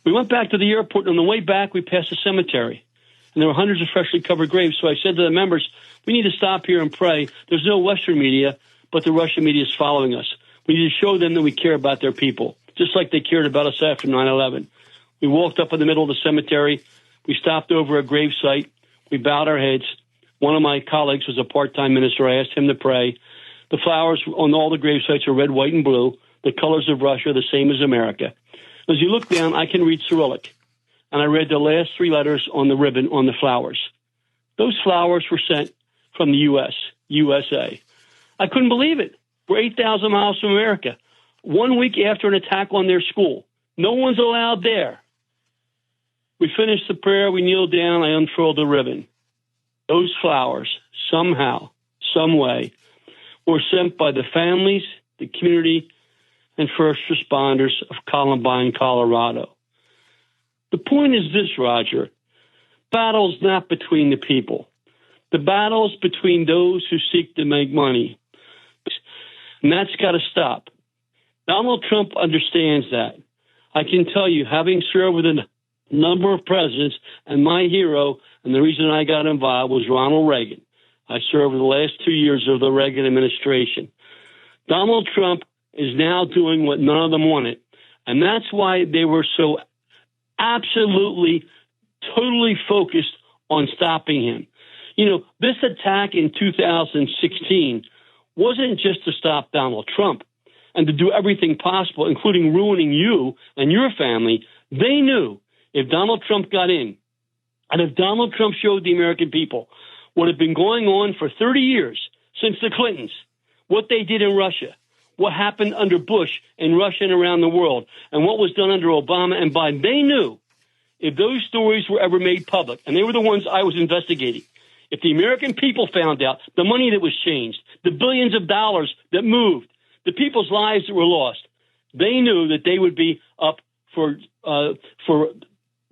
We went back to the airport, and on the way back, we passed a cemetery. And there were hundreds of freshly covered graves. So I said to the members, we need to stop here and pray. There's no Western media, but the Russian media is following us. We need to show them that we care about their people, just like they cared about us after 9/11. We walked up in the middle of the cemetery. We stopped over a grave site. We bowed our heads. One of my colleagues was a part-time minister. I asked him to pray. The flowers on all the grave sites are red, white, and blue. The colors of Russia are the same as America. As you look down, I can read Cyrillic. And I read the last three letters on the ribbon on the flowers. Those flowers were sent from the U.S., USA. I couldn't believe it. We're 8,000 miles from America. 1 week after an attack on their school. No one's allowed there. We finished the prayer. We kneeled down. I unfurled the ribbon. Those flowers, somehow, some way, were sent by the families, the community, and first responders of Columbine, Colorado. The point is this, Roger. Battle's not between the people. The battle's between those who seek to make money. And that's got to stop. Donald Trump understands that. I can tell you, having served with a number of presidents, and my hero, and the reason I got involved, was Ronald Reagan. I served the last 2 years of the Reagan administration. Donald Trump is now doing what none of them wanted. And that's why they were so absolutely, totally focused on stopping him. You know, this attack in 2016 wasn't just to stop Donald Trump and to do everything possible, including ruining you and your family. They knew if Donald Trump got in, and if Donald Trump showed the American people what had been going on for 30 years since the Clintons, what they did in Russia, what happened under Bush in Russia and around the world, and what was done under Obama and Biden, they knew if those stories were ever made public, and they were the ones I was investigating, if the American people found out the money that was changed, the billions of dollars that moved, the people's lives that were lost, they knew that they would be up for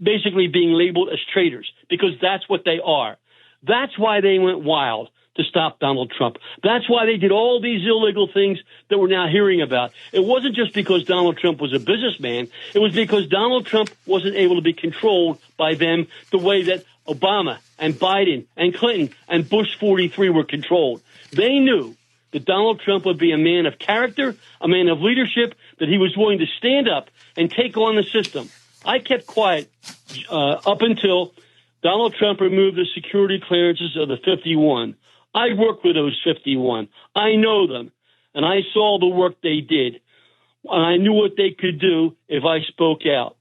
basically being labeled as traitors, because that's what they are. That's why they went wild to stop Donald Trump. That's why they did all these illegal things that we're now hearing about. It wasn't just because Donald Trump was a businessman. It was because Donald Trump wasn't able to be controlled by them the way that Obama and Biden and Clinton and Bush 43 were controlled. They knew that Donald Trump would be a man of character, a man of leadership, that he was willing to stand up and take on the system. I kept quiet up until Donald Trump removed the security clearances of the 51. I worked with those 51. I know them, and I saw the work they did. And I knew what they could do if I spoke out.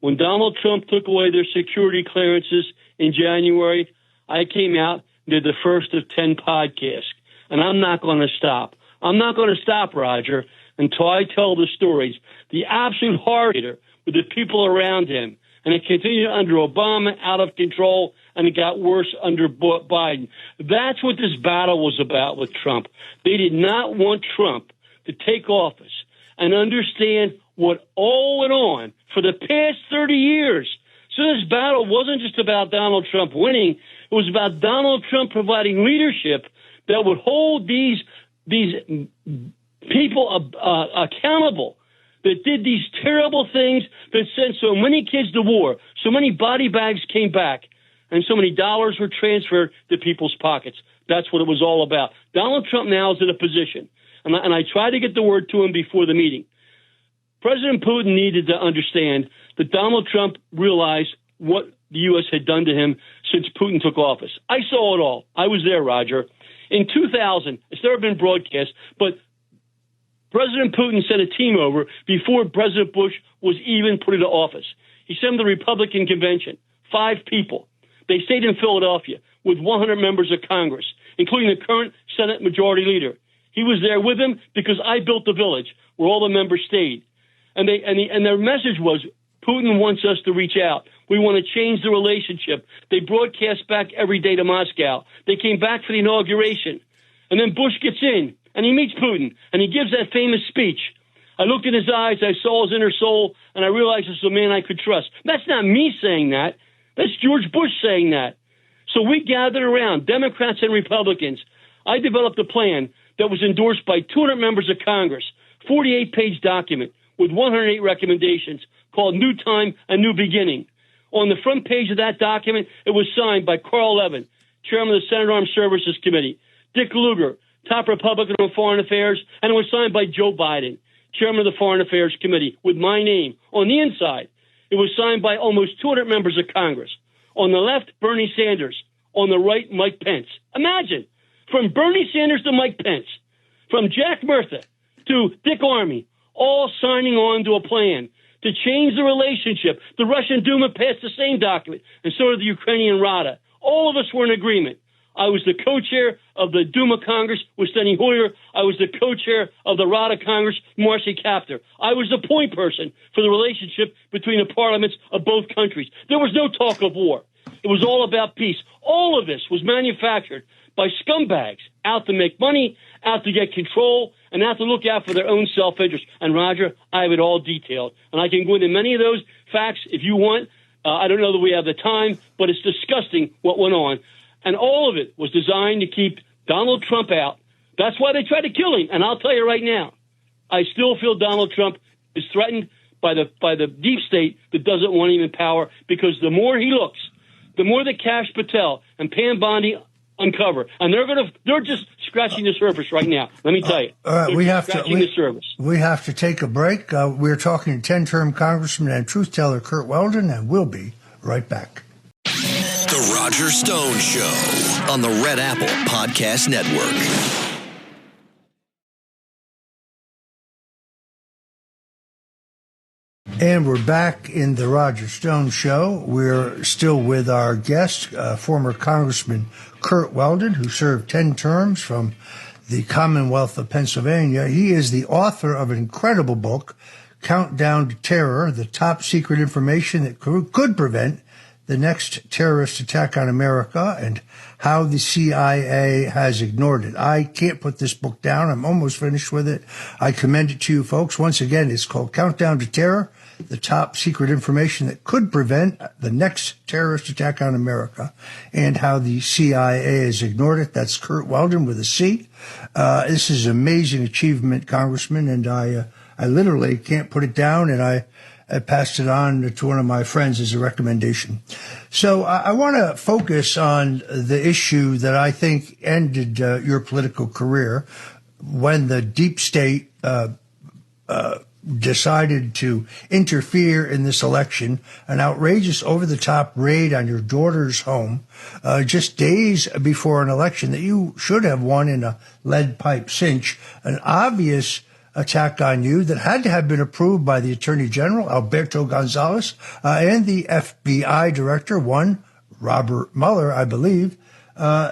When Donald Trump took away their security clearances in January, I came out and did the first of 10 podcasts. And I'm not going to stop. I'm not going to stop, Roger, until I tell the stories. The absolute hard hitter with the people around him. And it continued under Obama, out of control, and it got worse under Biden. That's what this battle was about with Trump. They did not want Trump to take office and understand what all went on for the past 30 years. So this battle wasn't just about Donald Trump winning. It was about Donald Trump providing leadership that would hold these people accountable, that did these terrible things, that sent so many kids to war, so many body bags came back, and so many dollars were transferred to people's pockets. That's what it was all about. Donald Trump now is in a position, and I tried to get the word to him before the meeting. President Putin needed to understand that Donald Trump realized what the U.S. had done to him since Putin took office. I saw it all. I was there, Roger. In 2000, it's never been broadcast, but President Putin sent a team over before President Bush was even put into office. He sent them to the Republican convention, 5 people. They stayed in Philadelphia with 100 members of Congress, including the current Senate Majority Leader. He was there with them because I built the village where all the members stayed. And their message was, Putin wants us to reach out. We want to change the relationship. They broadcast back every day to Moscow. They came back for the inauguration. And then Bush gets in, and he meets Putin, and he gives that famous speech. I looked in his eyes, I saw his inner soul, and I realized this is a man I could trust. That's not me saying that. That's George Bush saying that. So we gathered around, Democrats and Republicans. I developed a plan that was endorsed by 200 members of Congress, 48-page document with 108 recommendations called New Time, a New Beginning. On the front page of that document, it was signed by Carl Levin, chairman of the Senate Armed Services Committee, Dick Lugar, top Republican on Foreign Affairs, and it was signed by Joe Biden, chairman of the Foreign Affairs Committee, with my name. On the inside, it was signed by almost 200 members of Congress. On the left, Bernie Sanders. On the right, Mike Pence. Imagine, from Bernie Sanders to Mike Pence, from Jack Murtha to Dick Armey, all signing on to a plan to change the relationship. The Russian Duma passed the same document, and so did the Ukrainian Rada. All of us were in agreement. I was the co-chair of the Duma Congress with Steny Hoyer. I was the co-chair of the Rada Congress, Marcy Kaptur. I was the point person for the relationship between the parliaments of both countries. There was no talk of war. It was all about peace. All of this was manufactured by scumbags out to make money, out to get control, and out to look out for their own self-interest. And, Roger, I have it all detailed. And I can go into many of those facts if you want. I don't know that we have the time, but it's disgusting what went on. And all of it was designed to keep Donald Trump out. That's why they tried to kill him. And I'll tell you right now, I still feel Donald Trump is threatened by the deep state that doesn't want him in power, because the more he looks, the more that Kash Patel and Pam Bondi uncover, and they're just scratching the surface right now. Let me tell you, we have to take a break. We're talking to 10-term Congressman and truth teller Curt Weldon, and we'll be right back. The Roger Stone Show on the Red Apple Podcast Network. And we're back in the Roger Stone Show. We're still with our guest, former Congressman Curt Weldon, who served 10 terms from the Commonwealth of Pennsylvania. He is the author of an incredible book, Countdown to Terror, the top secret information that could prevent the next terrorist attack on America and how the CIA has ignored it. I can't put this book down. I'm almost finished with it. I commend it to you folks. Once again, it's called Countdown to Terror, the top secret information that could prevent the next terrorist attack on America and how the CIA has ignored it. That's Curt Weldon with a C. This is an amazing achievement, Congressman, and I literally can't put it down, and I passed it on to one of my friends as a recommendation. So I want to focus on the issue that I think ended your political career when the deep state decided to interfere in this election, an outrageous over-the-top raid on your daughter's home just days before an election that you should have won in a lead pipe cinch, an obvious attack on you that had to have been approved by the Attorney General, Alberto Gonzales, and the FBI Director, one, Robert Mueller, I believe.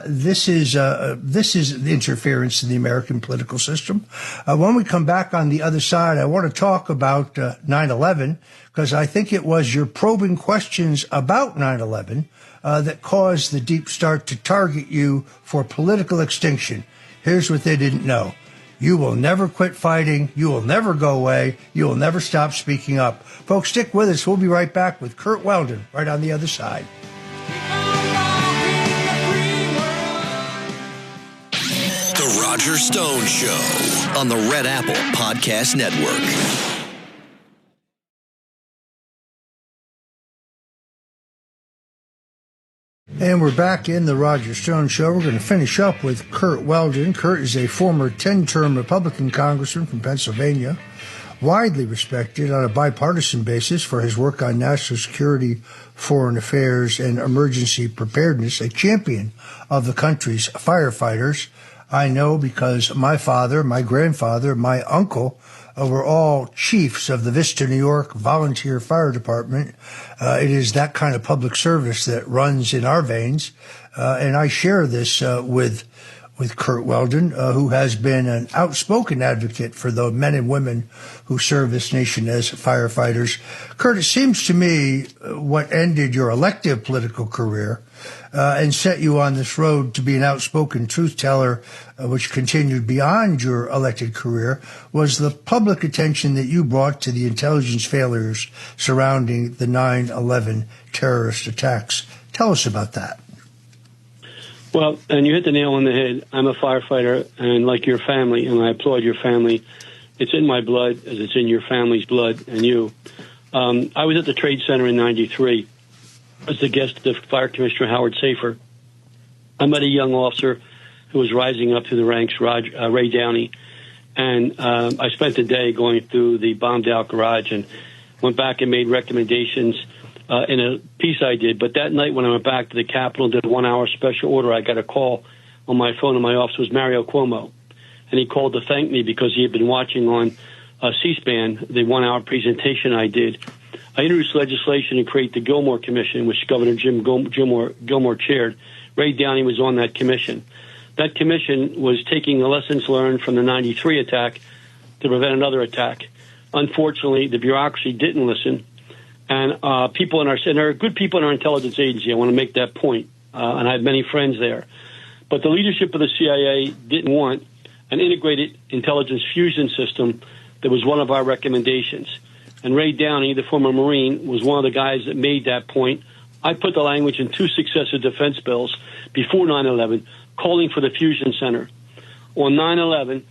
This is interference in the American political system. When we come back on the other side, I want to talk about 9/11, because I think it was your probing questions about 9/11 that caused the Deep State to target you for political extinction. Here's what they didn't know. You will never quit fighting. You will never go away. You will never stop speaking up. Folks, stick with us. We'll be right back with Curt Weldon right on the other side. The Roger Stone Show on the Red Apple Podcast Network. And we're back in the Roger Stone Show. We're going to finish up with Curt Weldon. Curt is a former 10-term Republican congressman from Pennsylvania, widely respected on a bipartisan basis for his work on national security, foreign affairs, and emergency preparedness, a champion of the country's firefighters. I know because my father, my grandfather, my uncle were all chiefs of the Vista, New York Volunteer Fire Department. It is that kind of public service that runs in our veins. And I share this with Curt Weldon, who has been an outspoken advocate for the men and women who serve this nation as firefighters. Curt, it seems to me what ended your elective political career and set you on this road to be an outspoken truth teller, which continued beyond your elected career, was the public attention that you brought to the intelligence failures surrounding the 9/11 terrorist attacks. Tell us about that. Well, and you hit the nail on the head. I'm a firefighter, and like your family, and I applaud your family It's in my blood, as it's in your family's blood and you. I was at the Trade Center in '93 as the guest of the Fire Commissioner Howard Safer. I met a young officer who was rising up through the ranks, Ray Downey, and I spent the day going through the bombed-out garage and went back and made recommendations in a piece I did. But that night when I went back to the Capitol and did a 1-hour special order, I got a call on my phone in my office. It was Mario Cuomo, and he called to thank me because he had been watching on C-SPAN the 1-hour presentation I did. I introduced legislation to create the Gilmore Commission, which Governor Jim Gilmore chaired. Ray Downey was on that commission. That commission was taking the lessons learned from the '93 attack to prevent another attack. Unfortunately, the bureaucracy didn't listen, and people in and there are good people in our intelligence agency. I want to make that point, and I have many friends there. But the leadership of the CIA didn't want an integrated intelligence fusion system that was one of our recommendations. And Ray Downey, the former Marine, was one of the guys that made that point. I put the language in 2 successive defense bills before 9/11, calling for the fusion center. On 9/11,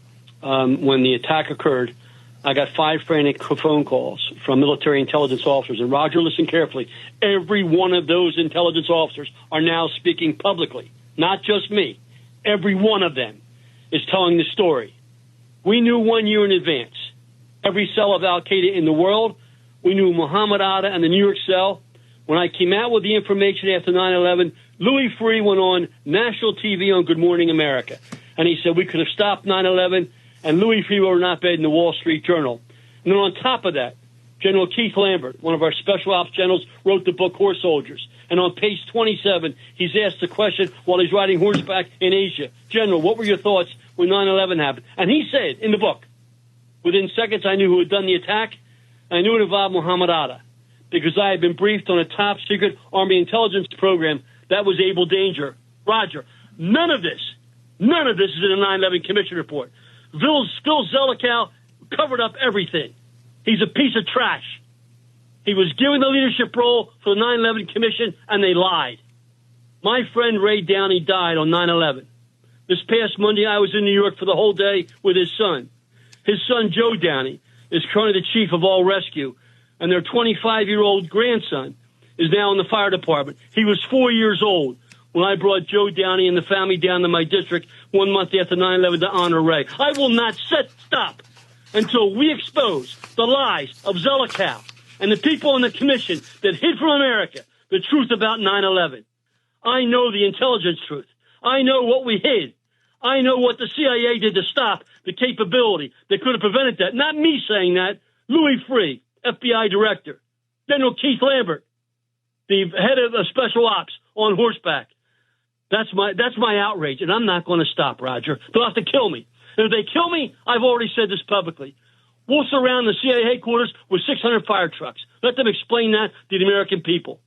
when the attack occurred, I got 5 frantic phone calls from military intelligence officers. And Roger, listen carefully. Every one of those intelligence officers are now speaking publicly, not just me. Every one of them is telling the story. We knew 1 year in advance every cell of Al-Qaeda in the world. We knew Muhammad Atta and the New York cell. When I came out with the information after 9/11, Louis Freeh went on national TV on Good Morning America. And he said we could have stopped 9/11, and Louis Freeh were not bad in the Wall Street Journal. And then on top of that, General Keith Lambert, one of our special ops generals, wrote the book Horse Soldiers. And on page 27, he's asked the question while he's riding horseback in Asia, General, what were your thoughts when 9/11 happened? And he said in the book, within seconds I knew who had done the attack. I knew it involved Muhammad Atta because I had been briefed on a top secret Army intelligence program that was Able Danger. Roger, none of this is in a 9/11 Commission report. Phil Zelikow covered up everything. He's a piece of trash. He was given the leadership role for the 9/11 Commission, and they lied. My friend Ray Downey died on 9/11. This past Monday, I was in New York for the whole day with his son. His son, Joe Downey, is currently the chief of all rescue, and their 25-year-old grandson is now in the fire department. He was 4 years old when I brought Joe Downey and the family down to my district 1 month after 9/11 to honor Ray. I will not stop until we expose the lies of Zelikow and the people in the commission that hid from America the truth about 9/11. I know the intelligence truth. I know what we hid. I know what the CIA did to stop the capability that could have prevented that. Not me saying that. Louis Freeh, FBI director. General Keith Lambert, the head of special ops on horseback. That's my outrage, and I'm not going to stop, Roger. They'll have to kill me. And if they kill me, I've already said this publicly. We'll surround the CIA headquarters with 600 fire trucks. Let them explain that to the American people.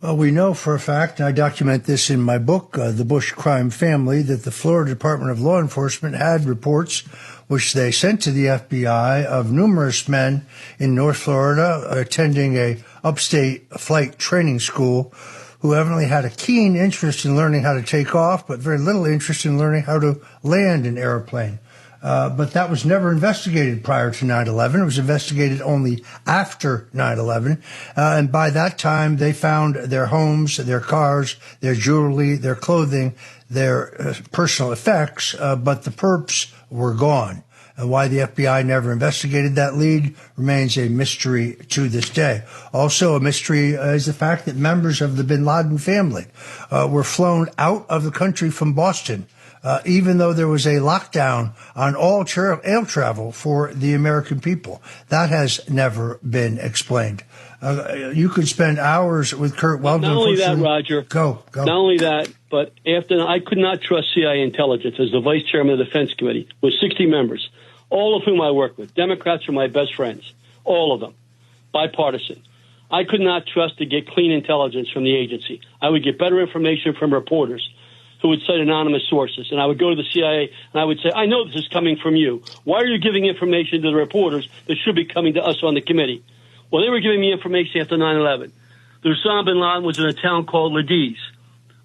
Well, we know for a fact, and I document this in my book, The Bush Crime Family, that the Florida Department of Law Enforcement had reports which they sent to the FBI of numerous men in North Florida attending a upstate flight training school who evidently had a keen interest in learning how to take off, but very little interest in learning how to land an airplane. But that was never investigated prior to 9/11. It was investigated only after 9/11. And by that time, they found their homes, their cars, their jewelry, their clothing, their personal effects, but the perps were gone. And why the FBI never investigated that lead remains a mystery to this day. Also a mystery is the fact that members of the bin Laden family were flown out of the country from Boston, even though there was a lockdown on all air travel for the American people. That has never been explained. You could spend hours with Kurt Weldon. Not only that, Roger. Go. Not only that, but after I could not trust CIA intelligence as the vice chairman of the Defense Committee with 60 members, all of whom I work with. Democrats are my best friends, all of them, bipartisan. I could not trust to get clean intelligence from the agency. I would get better information from reporters who would cite anonymous sources. And I would go to the CIA and I would say, I know this is coming from you. Why are you giving information to the reporters that should be coming to us on the committee? Well, they were giving me information after 9/11. The Osama bin Laden was in a town called Ladiz.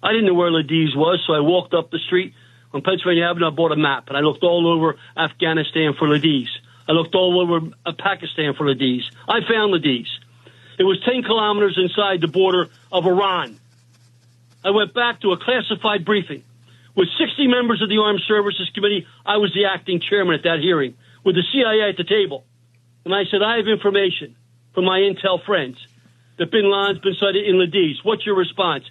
I didn't know where Ladiz was, so I walked up the street on Pennsylvania Avenue, I bought a map, and I looked all over Afghanistan for Ladiz. I looked all over Pakistan for Ladiz. I found Ladiz. It was 10 kilometers inside the border of Iran. I went back to a classified briefing. With 60 members of the Armed Services Committee, I was the acting chairman at that hearing, with the CIA at the table. And I said, I have information from my intel friends that bin Laden's been sighted in Ladiz. What's your response?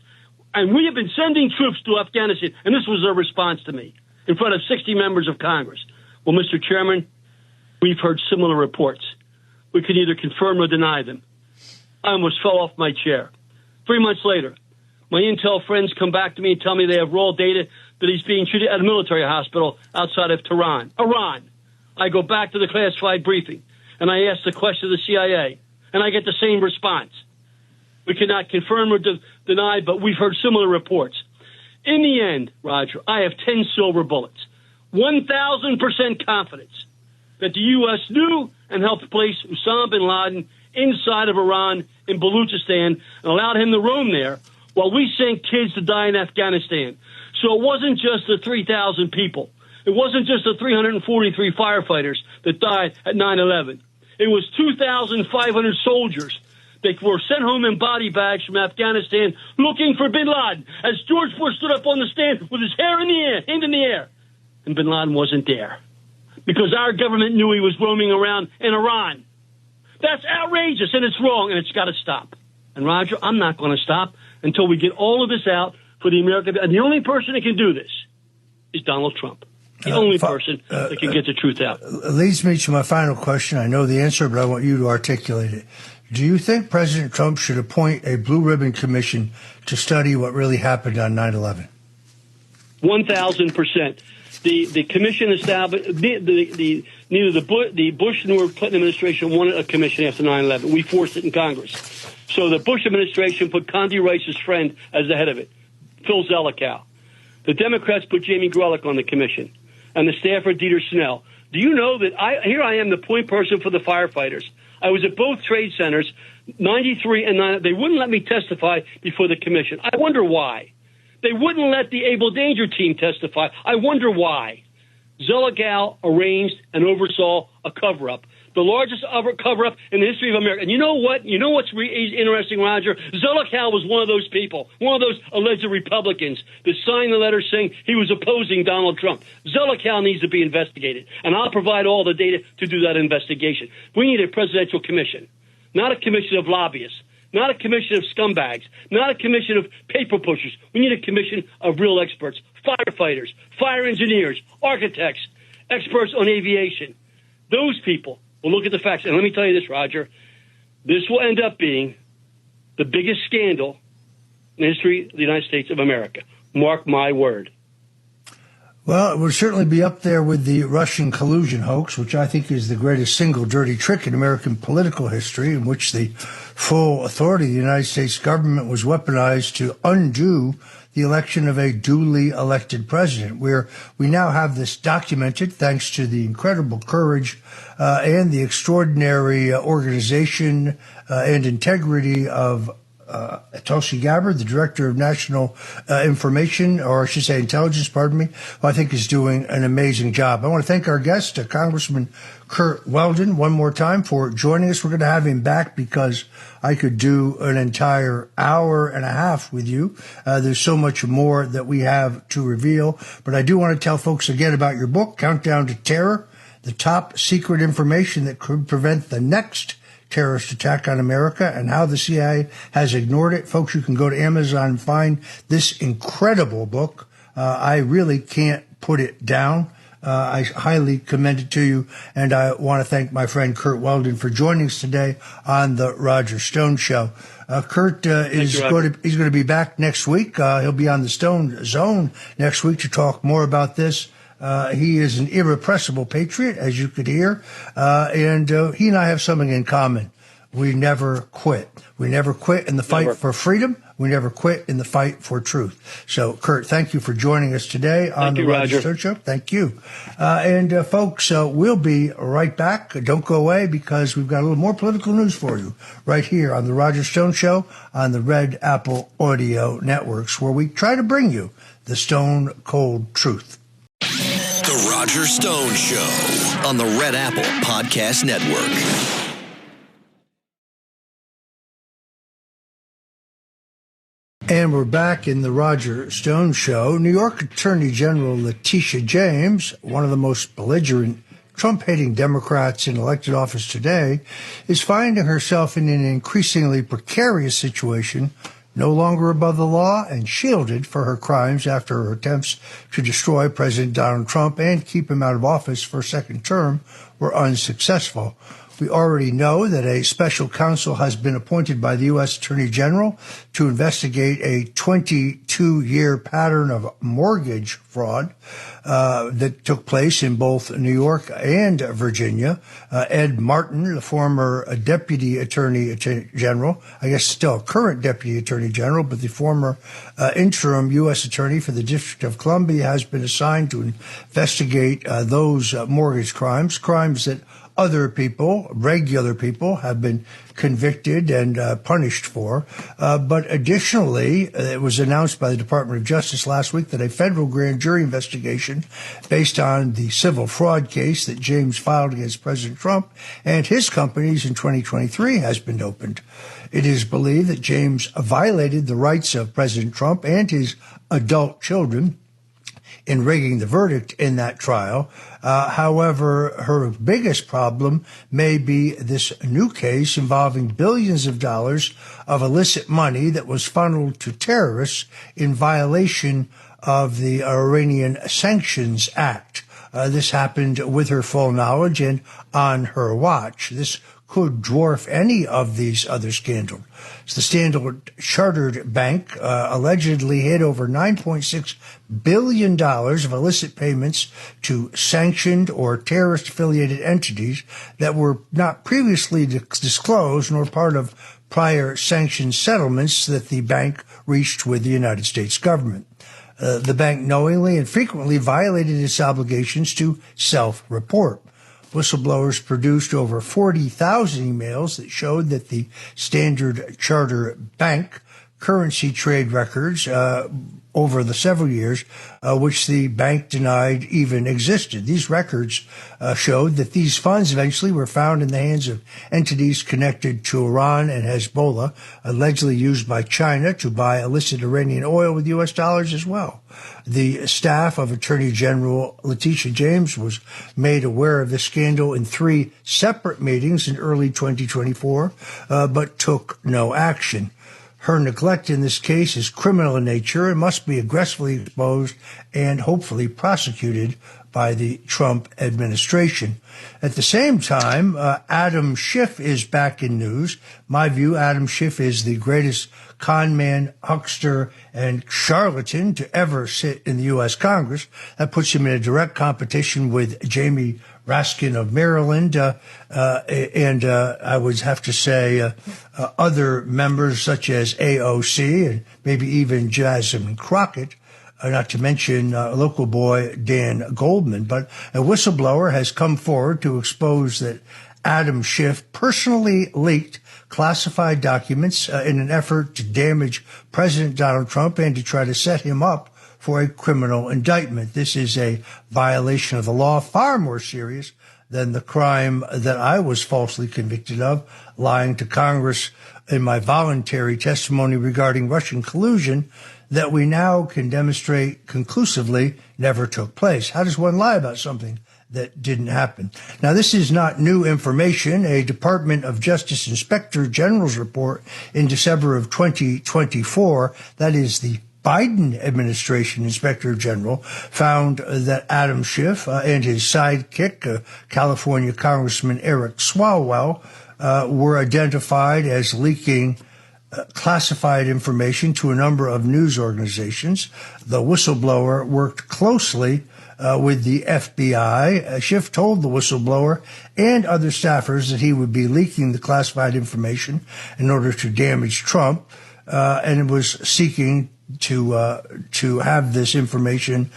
And we have been sending troops to Afghanistan, and this was their response to me in front of 60 members of Congress. Well, Mr. Chairman, we've heard similar reports. We can either confirm or deny them. I almost fell off my chair. 3 months later, my intel friends come back to me and tell me they have raw data that he's being treated at a military hospital outside of Tehran, Iran. I go back to the classified briefing, and I ask the question of the CIA, and I get the same response. We cannot confirm or deny, but we've heard similar reports. In the end, Roger, I have 10 silver bullets, 1,000% confidence that the U.S. knew and helped place Osama bin Laden inside of Iran in Baluchistan and allowed him to roam there while we sent kids to die in Afghanistan. So it wasn't just the 3,000 people. It wasn't just the 343 firefighters that died at 9/11. It was 2,500 soldiers that were sent home in body bags from Afghanistan looking for bin Laden as George Bush stood up on the stand with his hair in the air, hand in the air. And bin Laden wasn't there because our government knew he was roaming around in Iran. That's outrageous, and it's wrong, and it's got to stop. And, Roger, I'm not going to stop until we get all of this out for the American. And the only person that can do this is Donald Trump. The only person that can get the truth out. Leads me to my final question. I know the answer, but I want you to articulate it. Do you think President Trump should appoint a blue ribbon commission to study what really happened on 9/11? 1,000%. The commission established neither the Bush nor Clinton administration wanted a commission after 9/11. We forced it in Congress. So the Bush administration put Condi Rice's friend as the head of it, Phil Zelikow. The Democrats put Jamie Grelick on the commission, and the staffer Dieter Snell. Do you know that here I am, the point person for the firefighters. I was at both trade centers, 93 and 9. They wouldn't let me testify before the commission. I wonder why. They wouldn't let the Able Danger team testify. I wonder why. Zelikow arranged and oversaw a cover-up, the largest cover-up in the history of America. And you know what? You know what's interesting, Roger? Zelikow was one of those people, one of those alleged Republicans that signed the letter saying he was opposing Donald Trump. Zelikow needs to be investigated, and I'll provide all the data to do that investigation. We need a presidential commission, not a commission of lobbyists, not a commission of scumbags, not a commission of paper pushers. We need a commission of real experts, firefighters, fire engineers, architects, experts on aviation. Those people will look at the facts. And let me tell you this, Roger, this will end up being the biggest scandal in the history of the United States of America. Mark my word. Well, it would certainly be up there with the Russian collusion hoax, which I think is the greatest single dirty trick in American political history, in which the full authority of the United States government was weaponized to undo the election of a duly elected president, where we now have this documented thanks to the incredible courage and the extraordinary organization and integrity of Tulsi Gabbard, the Director of National Information, or I should say Intelligence, pardon me, who I think is doing an amazing job. I want to thank our guest, Congressman Curt Weldon, one more time for joining us. We're going to have him back because I could do an entire hour and a half with you. There's so much more that we have to reveal. But I do want to tell folks again about your book, Countdown to Terror, the top secret information that could prevent the next terrorist attack on America and how the CIA has ignored it. Folks, you can go to Amazon and find this incredible book. I really can't put it down. I highly commend it to you, and I want to thank my friend Curt Weldon for joining us today on the Roger Stone Show. Curt he's going to be back next week. He'll be on the Stone Zone next week to talk more about this. He is an irrepressible patriot, as you could hear, and he and I have something in common. We never quit. We never quit in the fight for freedom. We never quit in the fight for truth. So, Curt, thank you for joining us today on the Roger Stone Show. Thank you. And folks, we'll be right back. Don't go away because we've got a little more political news for you right here on the Roger Stone Show on the Red Apple Audio Networks, where we try to bring you the stone cold truth. Roger Stone Show on the Red Apple Podcast Network. And we're back in the Roger Stone Show. New York Attorney General Letitia James, one of the most belligerent Trump-hating Democrats in elected office today, is finding herself in an increasingly precarious situation, no longer above the law and shielded for her crimes after her attempts to destroy President Donald Trump and keep him out of office for a second term were unsuccessful. We already know that a special counsel has been appointed by the U.S. Attorney General to investigate a 22-year pattern of mortgage fraud that took place in both New York and Virginia. Ed Martin, the former Deputy Attorney General, I guess still current Deputy Attorney General, but the former interim U.S. Attorney for the District of Columbia, has been assigned to investigate those mortgage crimes that other people, regular people, have been convicted and punished for. But additionally, it was announced by the Department of Justice last week that a federal grand jury investigation based on the civil fraud case that James filed against President Trump and his companies in 2023 has been opened. It is believed that James violated the rights of President Trump and his adult children in rigging the verdict in that trial. However, her biggest problem may be this new case involving billions of dollars of illicit money that was funneled to terrorists in violation of the Iranian Sanctions Act. This happened with her full knowledge and on her watch. This could dwarf any of these other scandals. The Standard Chartered Bank allegedly hid over $9.6 billion of illicit payments to sanctioned or terrorist-affiliated entities that were not previously disclosed nor part of prior sanctions settlements that the bank reached with the United States government. The bank knowingly and frequently violated its obligations to self-report. Whistleblowers produced over 40,000 emails that showed that the Standard Chartered Bank currency trade records over the several years, which the bank denied even existed. These records showed that these funds eventually were found in the hands of entities connected to Iran and Hezbollah, allegedly used by China to buy illicit Iranian oil with U.S. dollars as well. The staff of Attorney General Letitia James was made aware of this scandal in 3 separate meetings in early 2024, but took no action. Her neglect in this case is criminal in nature and must be aggressively exposed and hopefully prosecuted by the Trump administration. At the same time, Adam Schiff is back in news. My view, Adam Schiff is the greatest con man, huckster, and charlatan to ever sit in the U.S. Congress. That puts him in a direct competition with Jamie Raskin of Maryland, and I would have to say other members such as AOC and maybe even Jasmine Crockett, not to mention local boy Dan Goldman. But a whistleblower has come forward to expose that Adam Schiff personally leaked classified documents in an effort to damage President Donald Trump and to try to set him up for a criminal indictment. This is a violation of the law, far more serious than the crime that I was falsely convicted of, lying to Congress in my voluntary testimony regarding Russian collusion that we now can demonstrate conclusively never took place. How does one lie about something that didn't happen? Now, this is not new information. A Department of Justice Inspector General's report in December of 2024, that is the Biden administration Inspector General, found that Adam Schiff and his sidekick, California Congressman Eric Swalwell, were identified as leaking classified information to a number of news organizations. The whistleblower worked closely with the FBI. Schiff told the whistleblower and other staffers that he would be leaking the classified information in order to damage Trump, and was seeking to have this information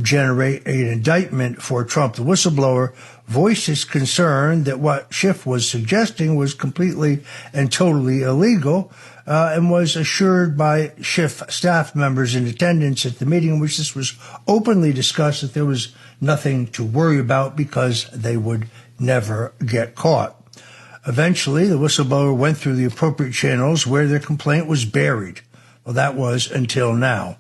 generate an indictment for Trump. The whistleblower voiced his concern that what Schiff was suggesting was completely and totally illegal, and was assured by Schiff staff members in attendance at the meeting in which this was openly discussed that there was nothing to worry about because they would never get caught. Eventually, the whistleblower went through the appropriate channels where their complaint was buried. Well, that was until now.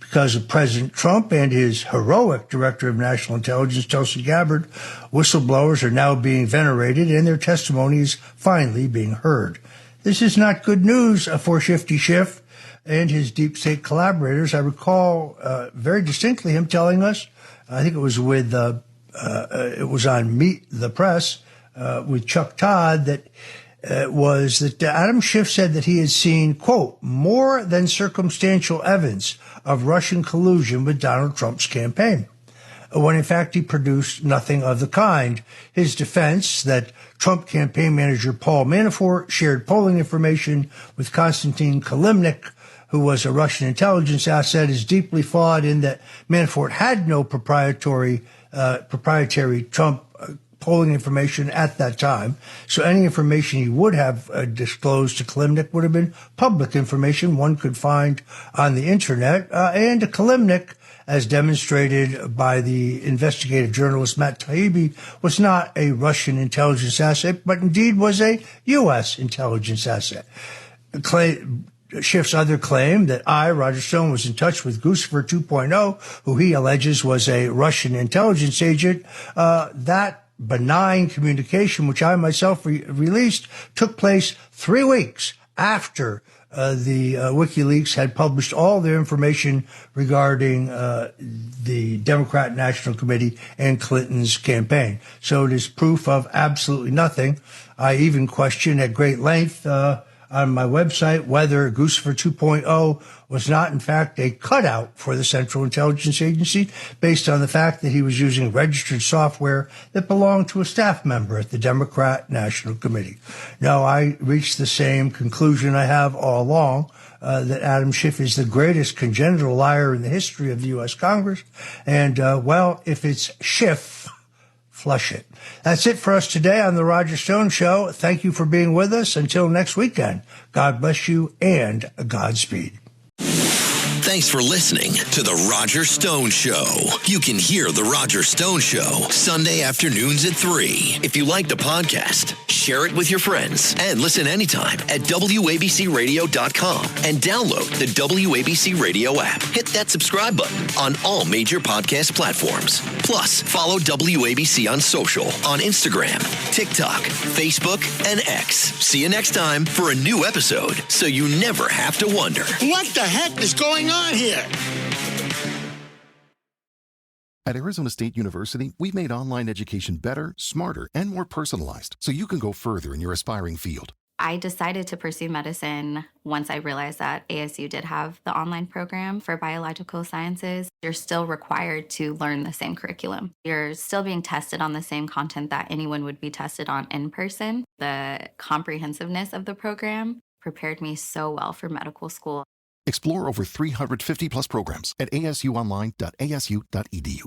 Because of President Trump and his heroic Director of National Intelligence, Tulsi Gabbard, whistleblowers are now being venerated and their testimony is finally being heard. This is not good news for Shifty Schiff and his deep state collaborators. I recall very distinctly him telling us, I think it was with it was on Meet the Press with Chuck Todd, that was that Adam Schiff said that he had seen, quote, more than circumstantial evidence of Russian collusion with Donald Trump's campaign, when in fact he produced nothing of the kind. His defense that Trump campaign manager Paul Manafort shared polling information with Konstantin Kilimnik, who was a Russian intelligence asset, is deeply flawed in that Manafort had no proprietary Trump polling information at that time. So any information he would have disclosed to Kilimnik would have been public information one could find on the internet. And Kilimnik, as demonstrated by the investigative journalist Matt Taibbi, was not a Russian intelligence asset, but indeed was a U.S. intelligence asset. Schiff's other claim that Roger Stone, was in touch with Guccifer 2.0, who he alleges was a Russian intelligence agent, that benign communication, which I myself released, took place 3 weeks after the WikiLeaks had published all their information regarding the Democrat National Committee and Clinton's campaign. So it is proof of absolutely nothing. I even question at great length on my website whether Guccifer 2.0 was not, in fact, a cutout for the Central Intelligence Agency based on the fact that he was using registered software that belonged to a staff member at the Democrat National Committee. Now, I reached the same conclusion I have all along, that Adam Schiff is the greatest congenital liar in the history of the U.S. Congress. And, well, if it's Schiff, flush it. That's it for us today on The Roger Stone Show. Thank you for being with us. Until next weekend, God bless you and Godspeed. Thanks for listening to The Roger Stone Show. You can hear The Roger Stone Show Sunday afternoons at 3. If you like the podcast, share it with your friends and listen anytime at WABCRadio.com and download the WABC Radio app. Hit that subscribe button on all major podcast platforms. Plus, follow WABC on social on Instagram, TikTok, Facebook, and X. See you next time for a new episode so you never have to wonder, what the heck is going on here? At Arizona State University, we've made online education better, smarter, and more personalized so you can go further in your aspiring field. I decided to pursue medicine once I realized that ASU did have the online program for biological sciences. You're still required to learn the same curriculum. You're still being tested on the same content that anyone would be tested on in person. The comprehensiveness of the program prepared me so well for medical school. Explore over 350 plus programs at asuonline.asu.edu.